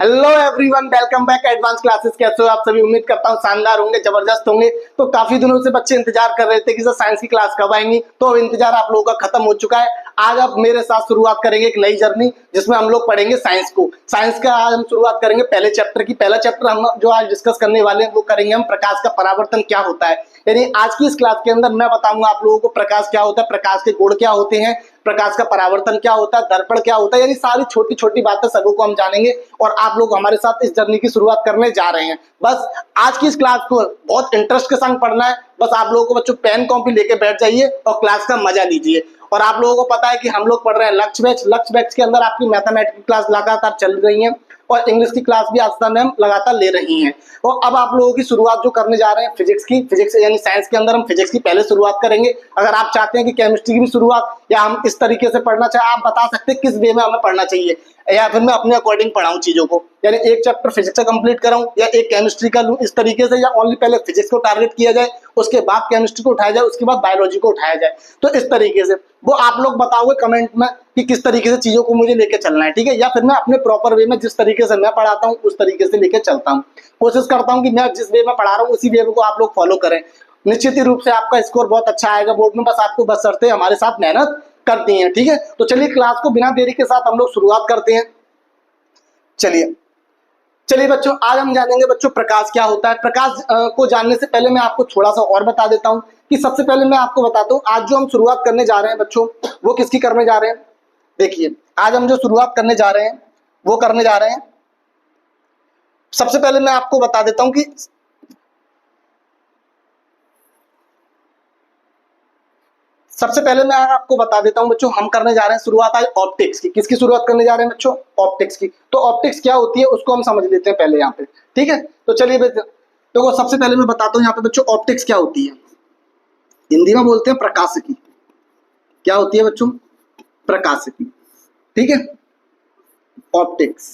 Hello everyone, welcome back advance classes. कैसे हो आप सभी? उम्मीद करता हूँ शानदार होंगे, जबरदस्त होंगे। तो काफी दिनों से बच्चे इंतजार कर रहे थे कि सर साइंस की क्लास कब आएंगी, तो अब इंतजार आप लोगों का खत्म हो चुका है। आज आप मेरे साथ शुरुआत करेंगे एक नई जर्नी, जिसमें हम लोग पढ़ेंगे साइंस को। साइंस का आज हम शुरुआत करेंगे पहले चैप्टर की। पहला चैप्टर हम जो आज डिस्कस करने वाले हैं वो करेंगे हम प्रकाश का परावर्तन क्या होता है। यानी आज की इस क्लास के अंदर मैं बताऊंगा आप लोगों को प्रकाश क्या होता है, प्रकाश के गुण क्या होते हैं, प्रकाश का परावर्तन क्या होता है, दर्पण क्या होता है। यानी सारी छोटी छोटी बातें सबों को हम जानेंगे और आप लोग हमारे साथ इस जर्नी की शुरुआत करने जा रहे हैं। बस आज की इस क्लास को बहुत इंटरेस्ट के संग पढ़ना है। बस आप लोगों को बच्चों पेन कॉपी लेके बैठ जाइए और क्लास का मजा लीजिए। और आप लोगों को पता है कि हम लोग पढ़ रहे हैं लक्ष्य बैच के अंदर आपकी मैथमेटिक्स की क्लास लगातार चल रही है और इंग्लिश की क्लास भी आज हम लगातार ले रही हैं। और अब आप लोगों की शुरुआत जो करने जा रहे हैं फिजिक्स की, फिजिक्स यानी साइंस के अंदर हम फिजिक्स की पहले शुरुआत करेंगे। अगर आप चाहते हैं कि केमिस्ट्री की भी शुरुआत या हम इस तरीके से पढ़ना चाहे, आप बता सकते हैं किस वे में हमें पढ़ना चाहिए, या फिर मैं अपने अकॉर्डिंग पढ़ाऊं चीजों को। यानी एक चैप्टर फिजिक्स का कंप्लीट कराऊं या एक केमिस्ट्री का लूं, इस तरीके से, या ओनली पहले फिजिक्स को टारगेट किया जाए, उसके बाद केमिस्ट्री को उठाया जाए, उसके बाद बायोलॉजी को उठाया जाए। तो इस तरीके से वो आप लोग बताओगे कमेंट में कि किस तरीके से चीजों को मुझे लेके चलना है, ठीक है। या फिर मैं अपने प्रॉपर वे में जिस तरीके से मैं पढ़ाता हूँ उस तरीके से लेके चलता हूँ। कोशिश करता हूँ कि मैं जिस वे में पढ़ा रहा हूँ उसी वे को आप लोग फॉलो करें। निश्चित ही रूप से आपका स्कोर बहुत अच्छा आएगा बोर्ड में। बस आपको बशर्ते हमारे साथ मेहनत करती है, ठीक है। तो चलिए क्लास को बिना देरी के साथ हम लोग शुरुआत करते हैं। चलिए बच्चों, आज हम जानेंगे बच्चों प्रकाश क्या होता है। प्रकाश को जानने से पहले मैं आपको थोड़ा सा और बता देता हूं कि सबसे पहले मैं आपको बताता हूं आज जो हम शुरुआत करने जा रहे हैं बच्चों, वो किसकी करने जा रहे हैं। देखिए, आज हम जो शुरुआत करने जा रहे हैं वो करने जा रहे हैं, सबसे पहले मैं आपको बता देता हूं कि सबसे पहले मैं आपको बता देता हूं बच्चों, हम करने जा रहे हैं शुरुआत आज ऑप्टिक्स की। किसकी शुरुआत करने जा रहे हैं बच्चों? ऑप्टिक्स की। तो ऑप्टिक्स क्या होती है उसको हम समझ लेते हैं पहले यहाँ पे, ठीक है। तो चलिए तो सबसे पहले मैं बताता हूँ यहाँ पे बच्चों ऑप्टिक्स क्या होती है। हिंदी में बोलते हैं प्रकाशिकी। क्या होती है बच्चों? प्रकाशिकी, ठीक है। ऑप्टिक्स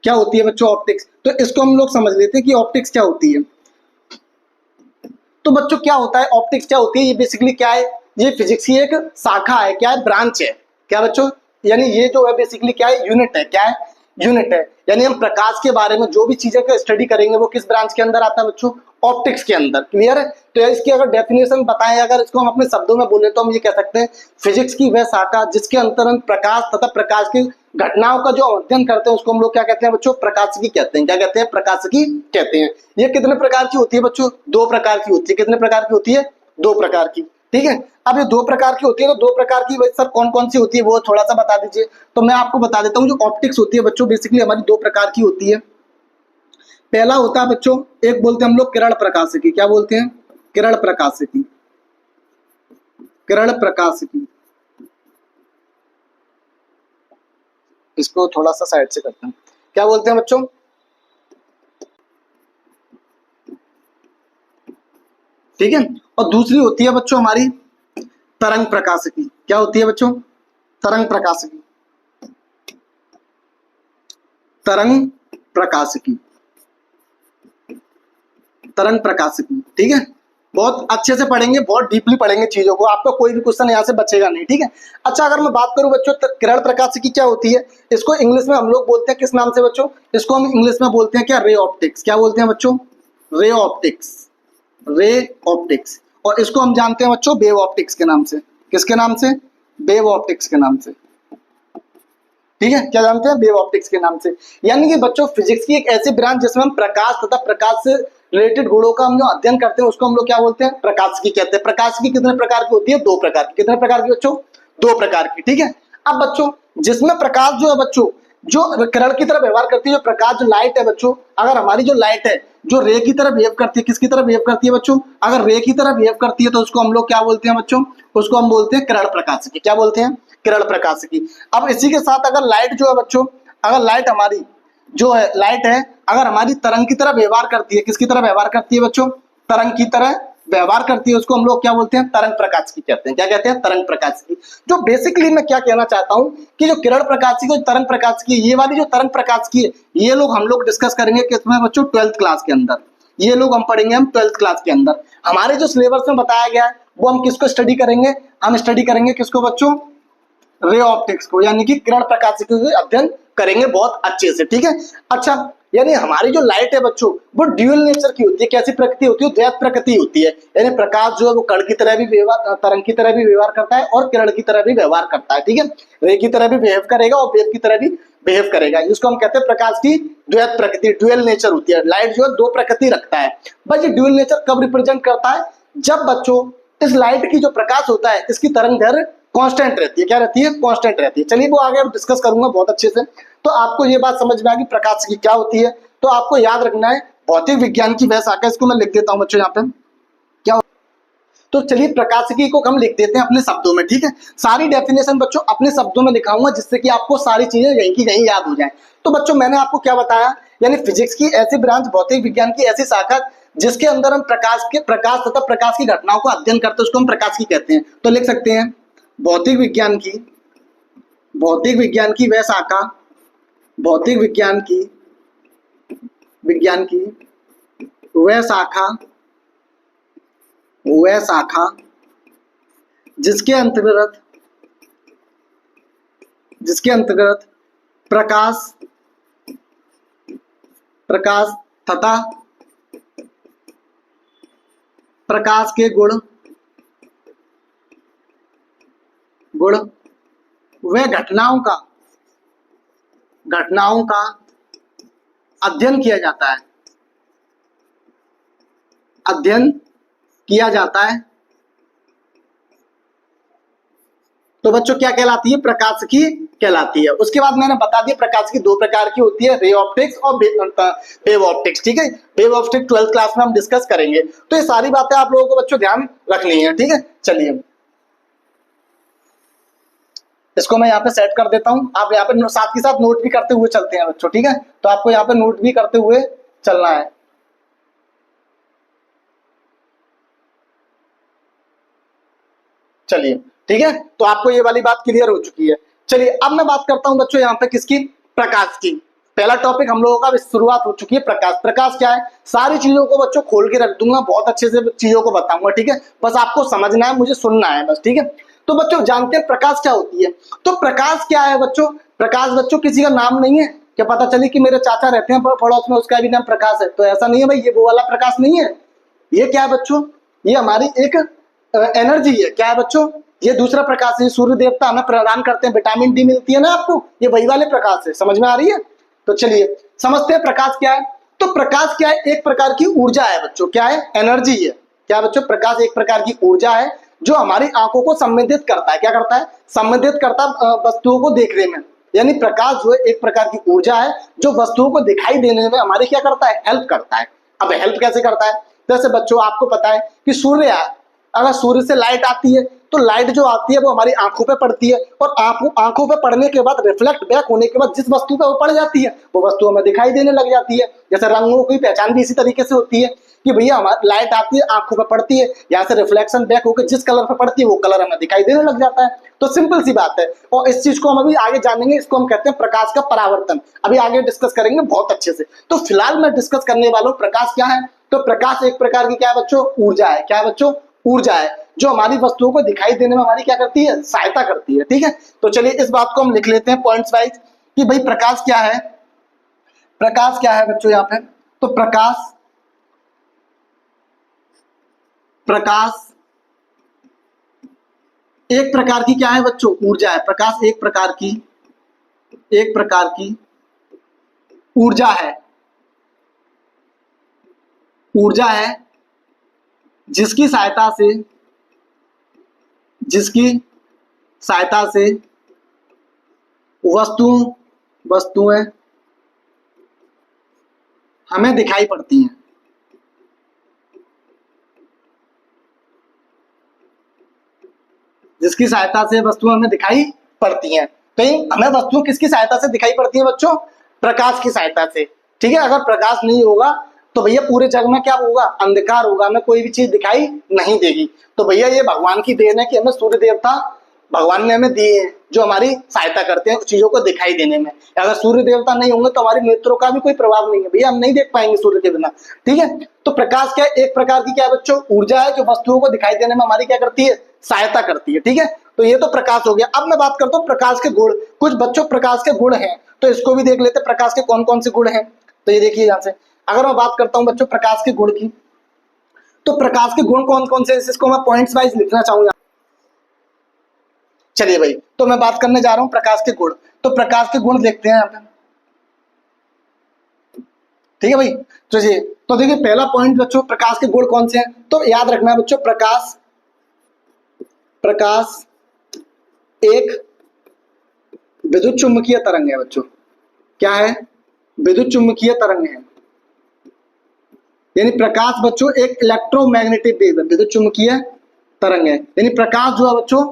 क्या होती है बच्चों? ऑप्टिक्स। तो इसको हम लोग समझ लेते हैं कि ऑप्टिक्स क्या होती है। तो बच्चों क्या होता है ऑप्टिक्स, क्या होती है? ये बेसिकली क्या है? ये फिजिक्स की एक शाखा है। क्या है? ब्रांच है। क्या बच्चों? यानी ये जो है बेसिकली क्या है? यूनिट है। क्या है? यूनिट है। यानी हम प्रकाश के बारे में जो भी चीजें का स्टडी करेंगे वो किस ब्रांच के अंदर आता है बच्चों? ऑप्टिक्स के अंदर। क्लियर है? तो इसकी अगर डेफिनेशन बताएं, अगर इसको हम अपने शब्दों में बोले तो हम ये कह सकते हैं फिजिक्स की वह शाखा जिसके अंतर हम प्रकाश तथा प्रकाश की घटनाओं का जो अध्ययन करते हैं उसको हम लोग क्या कहते हैं बच्चों? प्रकाशिकी कहते हैं। क्या कहते हैं? प्रकाशिकी कहते हैं। ये कितने प्रकार की होती है बच्चों? दो प्रकार की होती है। कितने प्रकार की होती है? दो प्रकार की, ठीक है। अब ये दो प्रकार की होती है, तो दो प्रकार की सर कौन कौन सी होती है वो थोड़ा सा बता दीजिए। तो मैं आपको बता देता हूँ, जो ऑप्टिक्स होती है बच्चों बेसिकली हमारी दो प्रकार की होती है। पहला होता है बच्चों, एक बोलते हैं हम लोग किरण प्रकाशिकी। क्या बोलते हैं? किरण प्रकाशिकी। किरण प्रकाशिकी, इसको थोड़ा सा साइड से करते हैं। क्या बोलते हैं बच्चों? ठीक है। और दूसरी होती है बच्चों हमारी तरंग प्रकाशिकी। क्या होती है बच्चों? तरंग प्रकाशिकी। तरंग प्रकाशिकी, तरंग प्रकाशिकी, ठीक है। बहुत अच्छे से पढ़ेंगे, बहुत डीपली पढ़ेंगे चीजों को, आपका कोई भी क्वेश्चन यहाँ से बचेगा नहीं, ठीक है। अच्छा, अगर मैं बात करूं बच्चों किरण प्रकाशिकी क्या होती है, इसको इंग्लिश में हम लोग बोलते हैं किस नाम से बच्चों? इसको हम इंग्लिश में बोलते हैं क्या? Ray optics. क्या बोलते हैं बच्चों? Ray optics. Ray optics. और इसको हम जानते हैं बच्चों वेव ऑप्टिक्स के नाम से। किसके नाम से? वेव ऑप्टिक्स के नाम से, ठीक है। क्या जानते हैं? वेव ऑप्टिक्स के नाम से। यानी कि बच्चों फिजिक्स की एक ऐसी ब्रांच जिसमें हम प्रकाश तथा प्रकाश से रिलेटेड गुणों का हम जो अध्ययन करते हैं उसको हम लोग क्या बोलते हैं? प्रकाशिकी कहते हैं। प्रकाशिकी कितने प्रकार की होती है? दो प्रकार की। कितने प्रकार की बच्चों? दो प्रकार की, ठीक है। अब बच्चों जिसमें प्रकाश जो है बच्चों जो किरण की तरह व्यवहार करती है, जो प्रकाश जो लाइट है बच्चों, अगर हमारी जो लाइट है जो रे की तरह बिहेव करती है, किसकी तरह बिहेव करती है बच्चों? अगर रे की तरह बिहेव करती है तो उसको हम लोग क्या बोलते हैं बच्चों? उसको हम बोलते हैं किरण प्रकाशिकी। क्या बोलते हैं? किरण प्रकाशिकी। अब इसी के साथ अगर लाइट जो है बच्चों, अगर लाइट हमारी जो है लाइट है अगर हमारी तरंग की तरह व्यवहार करती है, किसकी तरह व्यवहार करती है बच्चों? तरंग की तरह व्यवहार करती है, उसको हम लोग क्या बोलते हैं? तरंग प्रकाशिकी कहते हैं। क्या कहते हैं? तरंग प्रकाशिकी। जो बेसिकली मैं क्या कहना चाहता हूं कि जो किरण प्रकाशिकी और तरंग प्रकाशिकी, ये वाली जो तरंग प्रकाशिकी है ये लोग हम लोग डिस्कस करेंगे किसमें बच्चों? 12th क्लास के अंदर। ये लोग हम पढ़ेंगे हम 12th क्लास के अंदर। हमारे जो सिलेबस में बताया गया है वो हम किसको स्टडी करेंगे? हम स्टडी करेंगे किसको बच्चों? रे ऑप्टिक्स को, यानी कि किरण प्रकाशिकी का अध्ययन करेंगे बहुत अच्छे से, ठीक है। अच्छा, यानी हमारी जो लाइट है बच्चों वो ड्यूअल नेचर की होती है। कैसी प्रकृति होती है? द्वैत प्रकृति होती है। यानी प्रकाश जो है वो कण की तरह भी व्यवहार, तरंग की तरह भी व्यवहार करता है और किरण की तरह भी व्यवहार करता है, ठीक है। रे की तरह भी बिहेव करेगा और वेव की तरह भी बिहेव करेगा। इसको हम कहते हैं प्रकाश की द्वैत प्रकृति, ड्यूअल नेचर होती है। लाइट जो है दो प्रकृति रखता है। बस ये ड्यूअल नेचर कब रिप्रेजेंट करता है? जब बच्चों इस लाइट की जो प्रकाश होता है इसकी तरंग दैर्घ्य कांस्टेंट रहती है। क्या रहती है? कांस्टेंट रहती है। चलिए वो आगे डिस्कस करूंगा बहुत अच्छे से। तो आपको ये बात समझ में आ गई प्रकाश की क्या होती है। तो आपको याद रखना है भौतिक विज्ञान की वह शाखा, इसको मैं लिख देता हूं बच्चों यहाँ पे क्या। तो चलिए प्रकाशिकी को हम लिख देते हैं अपने शब्दों में, ठीक है। सारी डेफिनेशन बच्चों अपने शब्दों में लिखाऊंगा जिससे कि आपको सारी चीजें यहीं की यहीं याद हो जाए। तो बच्चों मैंने आपको क्या बताया, यानी फिजिक्स की ऐसी ब्रांच, भौतिक विज्ञान की ऐसी शाखा जिसके अंदर हम प्रकाश तथा प्रकाश की घटनाओं को अध्ययन करते हैं, उसको हम प्रकाशिकी कहते हैं। तो लिख सकते हैं भौतिक विज्ञान की वह शाखा, भौतिक विज्ञान की वह शाखा जिसके अंतर्गत प्रकाश तथा प्रकाश के गुण व घटनाओं का अध्ययन किया जाता है, तो बच्चों क्या कहलाती है? प्रकाशिकी कहलाती है। उसके बाद मैंने बता दिया प्रकाशिकी दो प्रकार की होती है, रे ऑप्टिक्स और वेव ऑप्टिक्स, ठीक है। वेव ऑप्टिक्स 12th क्लास में हम डिस्कस करेंगे। तो ये सारी बातें आप लोगों को बच्चों ध्यान रखनी है, ठीक है। चलिए इसको मैं यहाँ पे सेट कर देता हूँ। आप यहाँ पे साथ के साथ नोट भी करते हुए चलते हैं बच्चों, ठीक है। तो आपको यहाँ पे नोट भी करते हुए चलना है। चलिए ठीक है, तो आपको ये वाली बात क्लियर हो चुकी है। चलिए अब मैं बात करता हूं बच्चों यहाँ पे किसकी? प्रकाश की। पहला टॉपिक हम लोगों का शुरुआत हो चुकी है प्रकाश। प्रकाश क्या है? सारी चीजों को बच्चों खोल के रख दूंगा, बहुत अच्छे से चीजों को बताऊंगा, ठीक है। बस आपको समझना है, मुझे सुनना है बस, ठीक है। तो बच्चों जानते हैं प्रकाश क्या होती है? तो प्रकाश क्या है बच्चों? प्रकाश बच्चों किसी का नाम नहीं है। क्या पता चली कि मेरे चाचा रहते हैं पड़ोस में, उसका भी नाम प्रकाश है? तो ऐसा नहीं है भाई, ये वो वाला प्रकाश नहीं है। ये क्या है बच्चों? ये हमारी एक एनर्जी है। क्या है बच्चों? ये दूसरा प्रकाश है, सूर्य देवता हमें प्रदान करते हैं, विटामिन डी मिलती है ना आपको, ये वही वाले प्रकाश है। समझ में आ रही है? तो चलिए समझते हैं प्रकाश क्या है। तो प्रकाश क्या है? एक प्रकार की ऊर्जा है बच्चों। क्या है? एनर्जी है। क्या बच्चों? प्रकाश एक प्रकार की ऊर्जा है जो हमारी आंखों को संवेदित करता है। क्या करता है? संवेदित करता है वस्तुओं को देखने में। यानी प्रकाश जो है एक प्रकार की ऊर्जा है जो वस्तुओं को दिखाई देने में हमारी क्या करता है? हेल्प करता है। अब हेल्प कैसे करता है? जैसे बच्चों आपको पता है कि सूर्य, अगर सूर्य से लाइट आती है तो लाइट जो आती है वो हमारी आंखों पे पड़ती है, और आंखों पे पड़ने के बाद रिफ्लेक्ट बैक होने के बाद जिस वस्तु पे वो पड़ जाती है वो वस्तु हमें दिखाई देने लग जाती है। जैसे रंगों की पहचान भी इसी तरीके से होती है कि भैया हमारी लाइट आती है, आंखों पे पड़ती है, यहाँ से रिफ्लेक्शन बैक होकर जिस कलर पे पड़ती है वो कलर हमें दिखाई देने लग जाता है। तो सिंपल सी बात है, और इस चीज को हम अभी आगे जानेंगे। इसको हम कहते हैं प्रकाश का परावर्तन। अभी आगे डिस्कस करेंगे बहुत अच्छे से। तो फिलहाल मैं डिस्कस करने वाला हूँ प्रकाश क्या है। तो प्रकाश एक प्रकार की क्या है बच्चों? ऊर्जा है। क्या है बच्चों? ऊर्जा है जो हमारी वस्तुओं को दिखाई देने में हमारी क्या करती है? सहायता करती है, ठीक है। तो चलिए इस बात को हम लिख लेते हैं पॉइंट्स वाइज कि भाई प्रकाश क्या है। प्रकाश क्या है बच्चों यहाँ पे? तो प्रकाश एक प्रकार की क्या है बच्चों? ऊर्जा है। प्रकाश एक प्रकार की ऊर्जा है। ऊर्जा है जिसकी सहायता से वस्तुएं हमें दिखाई पड़ती हैं। जिसकी सहायता से वस्तुएं हमें दिखाई पड़ती हैं। तो हमें वस्तुएं किसकी सहायता से दिखाई पड़ती हैं बच्चों? प्रकाश की सहायता से, ठीक है। अगर प्रकाश नहीं होगा तो भैया पूरे जग में क्या होगा? अंधकार होगा, हमें कोई भी चीज दिखाई नहीं देगी। तो भैया ये भगवान की देन है कि हमें सूर्य देवता भगवान ने हमें दिए हैं जो हमारी सहायता करते हैं चीजों को दिखाई देने में। अगर सूर्य देवता नहीं होंगे तो हमारे नेत्रों का भी कोई प्रभाव नहीं है भैया, हम नहीं देख पाएंगे सूर्य के बिना, ठीक है। तो प्रकाश क्या है? एक प्रकार की क्या है बच्चों? ऊर्जा है जो वस्तुओं को दिखाई देने में हमारी क्या करती है? सहायता करती है, ठीक है। तो ये तो प्रकाश हो गया। अब मैं बात करता हूँ प्रकाश के गुण। कुछ बच्चों प्रकाश के गुण हैं, तो इसको भी देख लेते हैं प्रकाश के कौन कौन से गुण हैं। तो ये देखिए यहाँ से अगर मैं बात करता हूँ बच्चों प्रकाश के गुण की, तो प्रकाश के गुण कौन कौन से हैं इसको मैं पॉइंट्स वाइज लिखना चाहूंगा। चलिए भाई, तो मैं बात करने जा रहा हूं प्रकाश के गुण। तो प्रकाश के गुण देखते हैं यहाँ पे, ठीक है भाई। चलिए तो देखिए पहला पॉइंट बच्चों प्रकाश के गुण कौन से हैं, तो याद रखना है बच्चों प्रकाश एक विद्युत चुम्बकीय तरंग है बच्चों। क्या है? विद्युत चुम्बकीय तरंग है, यानी प्रकाश बच्चों एक इलेक्ट्रोमैग्नेटिक वेव है, विद्युत चुम्बकीय तरंग है। यानी प्रकाश जो है बच्चों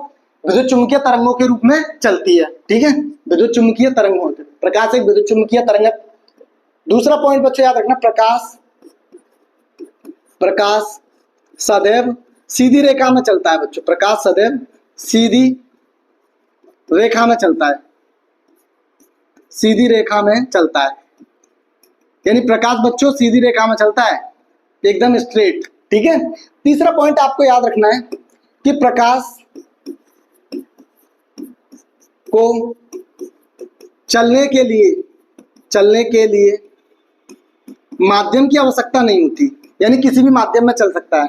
विद्युत चुम्बकीय तरंगों के रूप में चलती है, ठीक है। विद्युत चुम्बकीय तरंग होते हैं, प्रकाश एक विद्युत चुम्बकीय तरंग है। दूसरा पॉइंट बच्चों याद रखना, प्रकाश सदैव सीधी रेखा में चलता है बच्चों। प्रकाश सदैव सीधी रेखा में चलता है, सीधी रेखा में चलता है, यानी प्रकाश बच्चों सीधी रेखा में चलता है, एकदम स्ट्रेट, ठीक है। तीसरा पॉइंट आपको याद रखना है कि प्रकाश को चलने के लिए माध्यम की आवश्यकता नहीं होती, यानी किसी भी माध्यम में चल सकता है।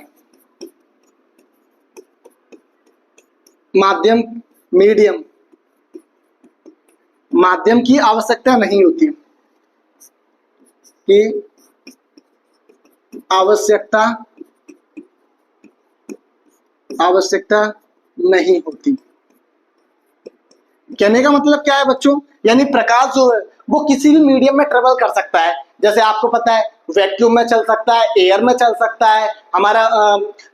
माध्यम की आवश्यकता नहीं होती, कि आवश्यकता नहीं होती। कहने का मतलब क्या है बच्चों, यानी प्रकाश जो है वो किसी भी मीडियम में ट्रेवल कर सकता है। जैसे आपको पता है वैक्यूम में चल सकता है, एयर में चल सकता है, हमारा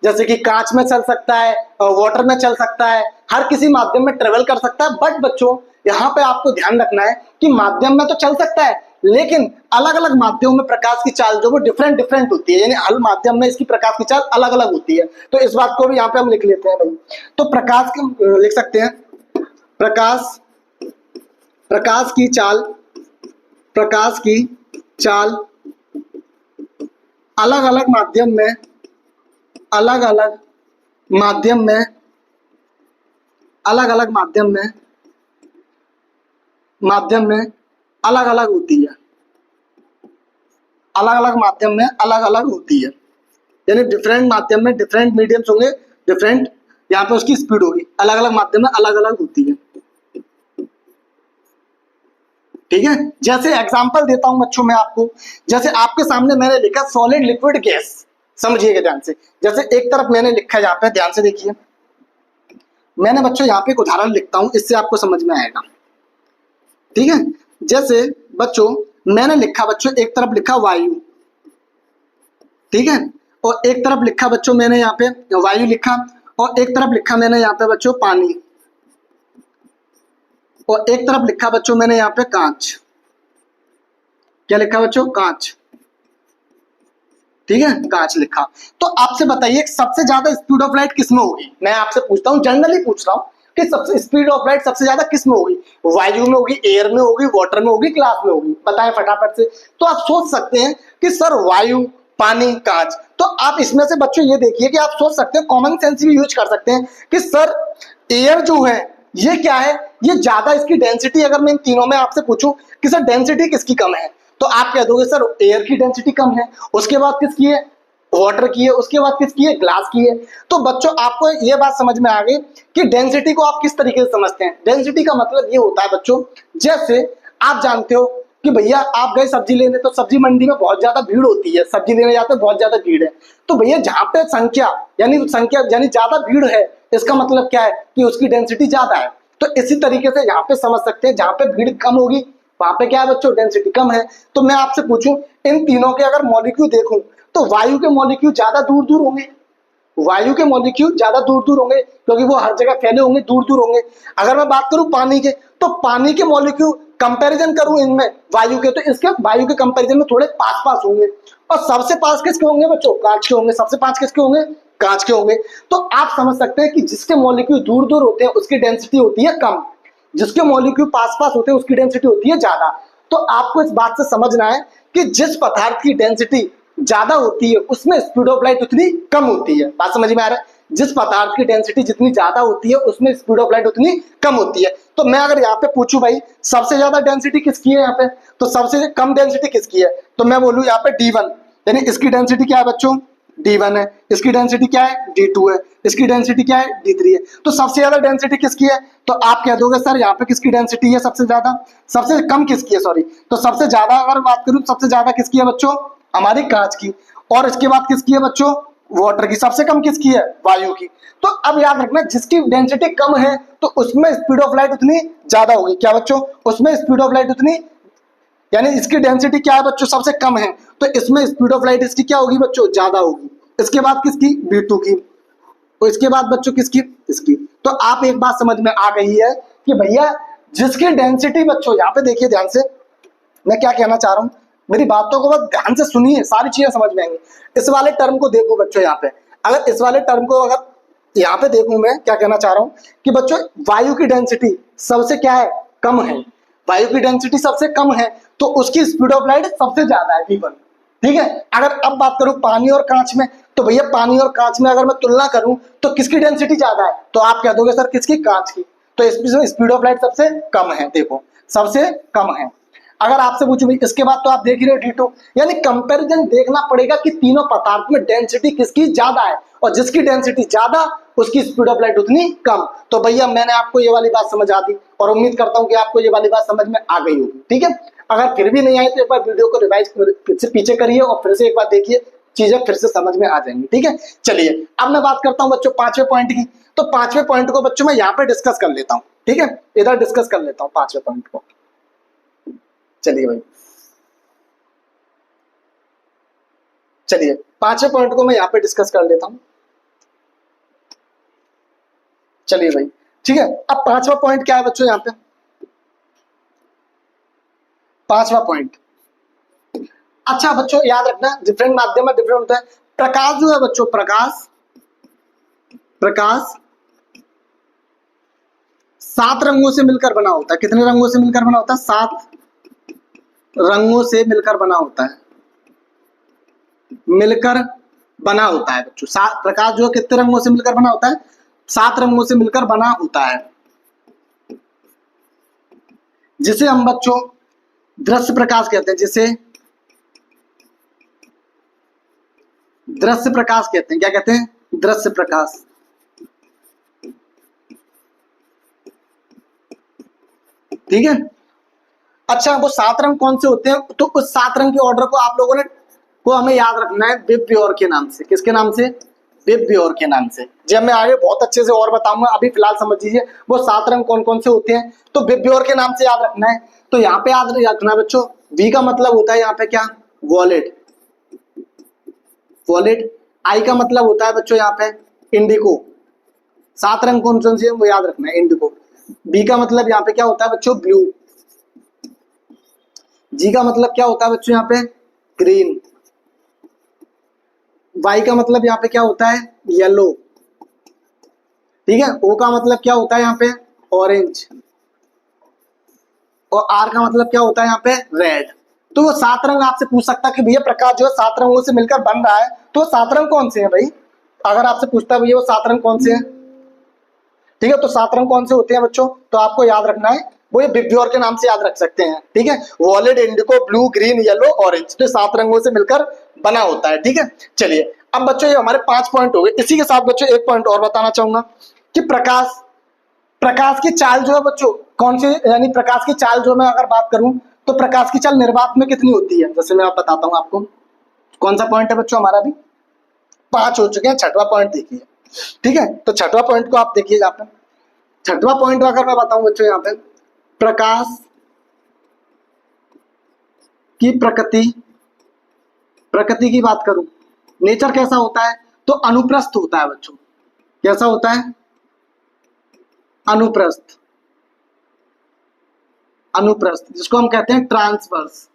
जैसे कि कांच में चल सकता है, वाटर में चल सकता है, हर किसी माध्यम में ट्रेवल कर सकता है। बट बच्चों यहाँ पे आपको ध्यान रखना है कि माध्यम में तो चल सकता है, लेकिन अलग अलग माध्यमों में प्रकाश की चाल जो वो डिफरेंट होती है, यानी हर माध्यम में इसकी प्रकाश की चाल अलग अलग होती है। तो इस बात को भी यहाँ पे हम लिख लेते हैं भाई। तो प्रकाश के लिख सकते हैं प्रकाश की चाल अलग अलग माध्यम में अलग अलग होती है, अलग अलग माध्यम में अलग अलग होती है, यानी डिफरेंट माध्यम में डिफरेंट मीडियम्स होंगे, डिफरेंट यहाँ पे उसकी स्पीड होगी, अलग अलग माध्यम में अलग अलग होती है, ठीक है। जैसे एग्जांपल देता हूं बच्चों मैं आपको, जैसे आपके सामने मैंने लिखा सॉलिड लिक्विड गैस, समझिएगा ध्यान से। जैसे एक तरफ मैंने लिखा है यहाँ पे, ध्यान से देखिए, मैंने बच्चों यहाँ पे एक उदाहरण लिखता हूं, इससे आपको समझ में आएगा, ठीक है। जैसे बच्चों मैंने लिखा बच्चों एक तरफ लिखा वायु, ठीक है, और एक तरफ लिखा बच्चों मैंने यहाँ पे वायु लिखा, और एक तरफ लिखा मैंने यहाँ पे बच्चों पानी, और एक तरफ लिखा बच्चों मैंने यहाँ पे कांच। क्या लिखा बच्चों? कांच, ठीक है, कांच लिखा। तो आपसे बताइए सबसे ज्यादा स्पीड ऑफ लाइट किसमें होगी? मैं आपसे पूछता हूँ, जनरली पूछ रहा हूँ कि सबसे स्पीड ऑफ लाइट सबसे ज्यादा किसमें होगी? वायु में होगी, एयर में होगी, वाटर में होगी, ग्लास में होगी? बताएं फटाफट से। तो आप सोच सकते हैं कि सर वायु, पानी, कांच। तो आप इसमें से बच्चों ये देखिए कि आप सोच सकते हैं, कॉमन सेंस भी यूज कर सकते हैं कि सर एयर जो है ये क्या है, ये ज्यादा, इसकी डेंसिटी अगर मैं इन तीनों में आपसे पूछूं कि सर डेंसिटी किसकी कम है, तो आप कह दोगे सर एयर की डेंसिटी कम है, उसके बाद किसकी है? वाटर की है, उसके बाद किसकी है? ग्लास की है। तो बच्चों आपको ये बात समझ में आ गई कि डेंसिटी को आप किस तरीके से समझते हैं। डेंसिटी का मतलब ये होता है बच्चों, जैसे आप जानते हो कि भैया आप गए सब्जी लेने, तो सब्जी मंडी में बहुत ज्यादा भीड़ होती है, सब्जी लेने जाते हैं बहुत ज्यादा भीड़ है, तो भैया जहाँ पे संख्या यानी ज्यादा भीड़ है, इसका मतलब क्या है कि उसकी डेंसिटी ज्यादा है। तो इसी तरीके से यहाँ पे समझ सकते हैं, जहाँ पे भीड़ कम होगी वहां पे क्या है बच्चों? डेंसिटी कम है। तो मैं आपसे पूछूं इन तीनों के अगर मॉलिक्यूल देखूं, तो वायु के मॉलिक्यूल ज्यादा दूर दूर होंगे, वायु के मॉलिक्यूल ज्यादा दूर दूर होंगे क्योंकि वो हर जगह फैले होंगे, दूर दूर होंगे। अगर मैं बात करूं पानी के, तो पानी के मॉलिक्यूल कंपैरिजन करूं इनमें वायु के, तो इसके वायु के कंपैरिजन में थोड़े पास पास होंगे। और सबसे पास किसके होंगे बच्चों? कांच के होंगे। सबसे पास किसके होंगे? कांच के होंगे। तो आप समझ सकते हैं कि जिसके मॉलिक्यूल दूर दूर होते हैं उसकी डेंसिटी होती है कम, जिसके मॉलिक्यूल पास पास होते हैं उसकी डेंसिटी होती है ज्यादा। तो आपको इस बात से समझना है कि जिस पदार्थ की डेंसिटी ज्यादा होती है उसमें स्पीड ऑफ लाइट उतनी कम होती है। बात समझ में आ रहा है? जिस पदार्थ की डेंसिटी जितनी ज्यादा होती है उसमें स्पीड ऑफ लाइट उतनी कम होती है। तो मैं अगर यहाँ पे पूछूं भाई सबसे ज्यादा डेंसिटी किसकी है यहाँ पे, तो सबसे कम डेंसिटी किसकी है, तो मैं बोलूं यहाँ पे D1, यानी इसकी डेंसिटी क्या है बच्चों, D1 है। इसकी डेंसिटी क्या है, D2 है। इसकी डेंसिटी क्या है, D3 है। तो सबसे ज्यादा डेंसिटी किसकी है, तो आप कह दोगे सर यहाँ पे किसकी डेंसिटी है सबसे ज्यादा, सबसे कम किसकी है, सॉरी, तो सबसे ज्यादा अगर बात करूं सबसे ज्यादा किसकी है बच्चों, हमारी कांच की। और इसके बाद किसकी है बच्चों, वाटर की। सबसे कम किसकी है, वायु की। तो अब याद रखना जिसकी डेंसिटी कम है तो उसमें स्पीड ऑफ लाइट उतनी ज्यादा होगी, क्या बच्चों, उसमें स्पीड ऑफ लाइट उतनी, यानी इसकी डेंसिटी क्या है बच्चों, सबसे कम है, तो इसमें स्पीड ऑफ लाइट इसकी क्या होगी बच्चों, ज्यादा होगी। इसके बाद किसकी, B2 की। तो इसके बाद बच्चों किसकी, इसकी। तो आप एक बात समझ में आ गई है कि भैया जिसकी डेंसिटी, बच्चों यहाँ पे देखिए ध्यान से, मैं क्या कहना चाह रहा हूँ, मेरी बातों को बस ध्यान से सुनिए, सारी चीजें समझ में आएंगी। इस वाले टर्म को देखो बच्चों यहाँ पे, अगर इस वाले टर्म को अगर यहाँ पे देखूं, मैं क्या कहना चाह रहा हूँ कि बच्चों वायु की डेंसिटी सबसे क्या है, कम है। वायु की डेंसिटी सबसे कम है तो उसकी स्पीड ऑफ लाइट सबसे ज्यादा है, V1। ठीक है। अगर अब बात करूं पानी और कांच में, तो भैया पानी और कांच में अगर मैं तुलना करूं तो किसकी डेंसिटी ज्यादा है, तो आप कह दोगे सर किसकी, कांच की। तो इसमें स्पीड ऑफ लाइट सबसे कम है, देखो सबसे कम है। अगर आपसे पूछूं भाई इसके बाद, तो आप देख रहे हो D2, यानी कंपैरिजन देखना पड़ेगा कि तीनों पदार्थ में डेंसिटी किसकी ज्यादा है, और जिसकी डेंसिटी ज्यादा उसकी स्पीड ऑफ लाइट उतनी कम। तो भैया मैंने आपको ये वाली बात समझ आ दी और उम्मीद करता हूं कि आपको ये वाली बात समझ में आ गई होगी। ठीक है। अगर फिर भी नहीं आई तो एक बार वीडियो को रिवाइज फिर से पीछे करिए और फिर से एक बार देखिए, चीजें फिर से समझ में आ जाएंगी। ठीक है। चलिए अब मैं बात करता हूं बच्चों पांचवें पॉइंट की। तो पांचवें पॉइंट को बच्चों मैं यहाँ पे डिस्कस कर लेता हूँ। ठीक है, इधर डिस्कस कर लेता हूँ पांचवें पॉइंट को। चलिए भाई, चलिए पांचवें पॉइंट को मैं यहाँ पे डिस्कस कर लेता हूं। चलिए भाई, ठीक है। अब पांचवा पॉइंट क्या है बच्चों, यहाँ पे पांचवा पॉइंट, अच्छा बच्चों याद रखना डिफरेंट माध्यम में डिफरेंट होता है। प्रकाश जो है बच्चों, प्रकाश, प्रकाश 7 रंगों से मिलकर बना होता है। कितने रंगों से मिलकर बना होता है, 7 रंगों से मिलकर बना होता है, मिलकर बना होता है बच्चों। प्रकाश जो कितने रंगों से मिलकर बना होता है, 7 रंगों से मिलकर बना होता है, जिसे हम बच्चों दृश्य प्रकाश कहते हैं, जिसे दृश्य प्रकाश कहते हैं। क्या कहते हैं, दृश्य प्रकाश। ठीक है। अच्छा वो 7 रंग कौन से होते हैं, तो उस 7 रंग के ऑर्डर को आप लोगों ने को हमें याद रखना है विबग्योर के नाम से। किसके नाम से, विबग्योर के नाम से। जब मैं आगे बहुत अच्छे से और बताऊंगा, अभी फिलहाल समझ लीजिए वो 7 रंग कौन कौन से होते हैं, तो विबग्योर के नाम से याद रखना है। तो यहाँ पे याद रखना बच्चों, वी का मतलब होता है यहाँ पे क्या, वॉलेट, वॉलेट। आई का मतलब होता है बच्चों यहाँ पे इंडिको। 7 रंग कौन कौन से वो याद रखना है, इंडिको। बी का मतलब यहाँ पे क्या होता है बच्चों, ब्लू। जी का मतलब क्या होता है बच्चों यहाँ पे, ग्रीन। वाई का मतलब यहाँ पे क्या होता है, येलो। ठीक है। ओ का मतलब क्या होता है यहाँ पे, ऑरेंज। और आर का मतलब क्या होता है यहाँ पे, रेड। तो वो 7 रंग आपसे पूछ सकता है कि भैया प्रकाश जो है 7 रंगों से मिलकर बन रहा है, तो वो 7 रंग कौन से हैं भाई। अगर आपसे पूछता है भैया वो 7 रंग कौन से हैं, ठीक है, तो 7 रंग कौन से होते हैं बच्चों, तो आपको याद रखना है वो ये विबग्योर के नाम से याद रख सकते हैं। ठीक है, वॉलेट, इंडिको, ब्लू, ग्रीन, येलो, ऑरेंज। तो 7 रंगों से मिलकर बना होता है। ठीक है। चलिए अब बच्चों ये हमारे 5 पॉइंट हो गए। इसी के साथ बच्चों एक पॉइंट और बताना चाहूंगा कि प्रकाश, प्रकाश की चाल जो है बच्चों कौन से, यानी प्रकाश की चाल जो मैं अगर बात करूं तो प्रकाश की चाल निर्वात में कितनी होती है, जैसे मैं आप बताता हूं आपको। कौन सा पॉइंट है बच्चों हमारा, भी 5 हो चुके हैं। छठवां पॉइंट देखिए। ठीक है, तो छठवां पॉइंट को आप देखिए यहाँ पे। छठवां पॉइंट अगर मैं बताऊं बच्चों यहाँ पे, प्रकाश की प्रकृति, प्रकृति की बात करूं, नेचर कैसा होता है, तो अनुप्रस्थ होता है बच्चों। कैसा होता है, अनुप्रस्थ, अनुप्रस्थ, जिसको हम कहते हैं ट्रांसवर्स,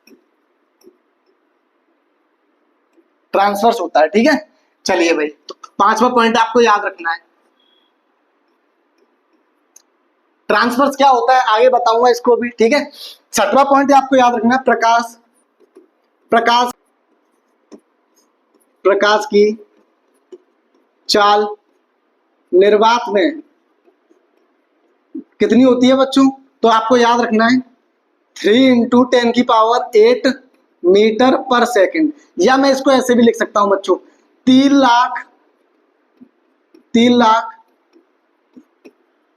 ट्रांसवर्स होता है। ठीक है। चलिए भाई, तो 5वां पॉइंट आपको याद रखना है, ट्रांसवर्स क्या होता है आगे बताऊंगा इसको भी। ठीक है। 6वां पॉइंट आपको याद रखना है, प्रकाश, प्रकाश, प्रकाश की चाल निर्वात में कितनी होती है बच्चों? तो आपको याद रखना है 3 × 10⁸ मीटर पर सेकंड, या मैं इसको ऐसे भी लिख सकता हूं बच्चों 3 लाख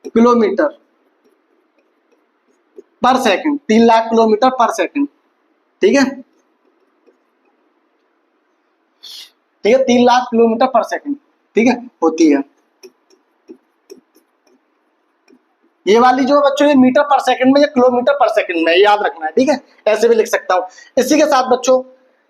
किलोमीटर पर सेकंड, 3 लाख किलोमीटर पर सेकंड। ठीक है, 3 लाख किलोमीटर पर सेकंड, ठीक है, होती है। ये वाली जो बच्चों ये मीटर पर सेकंड में या किलोमीटर पर सेकंड में, याद रखना है। ठीक है, ऐसे भी लिख सकता हूं। इसी के साथ बच्चों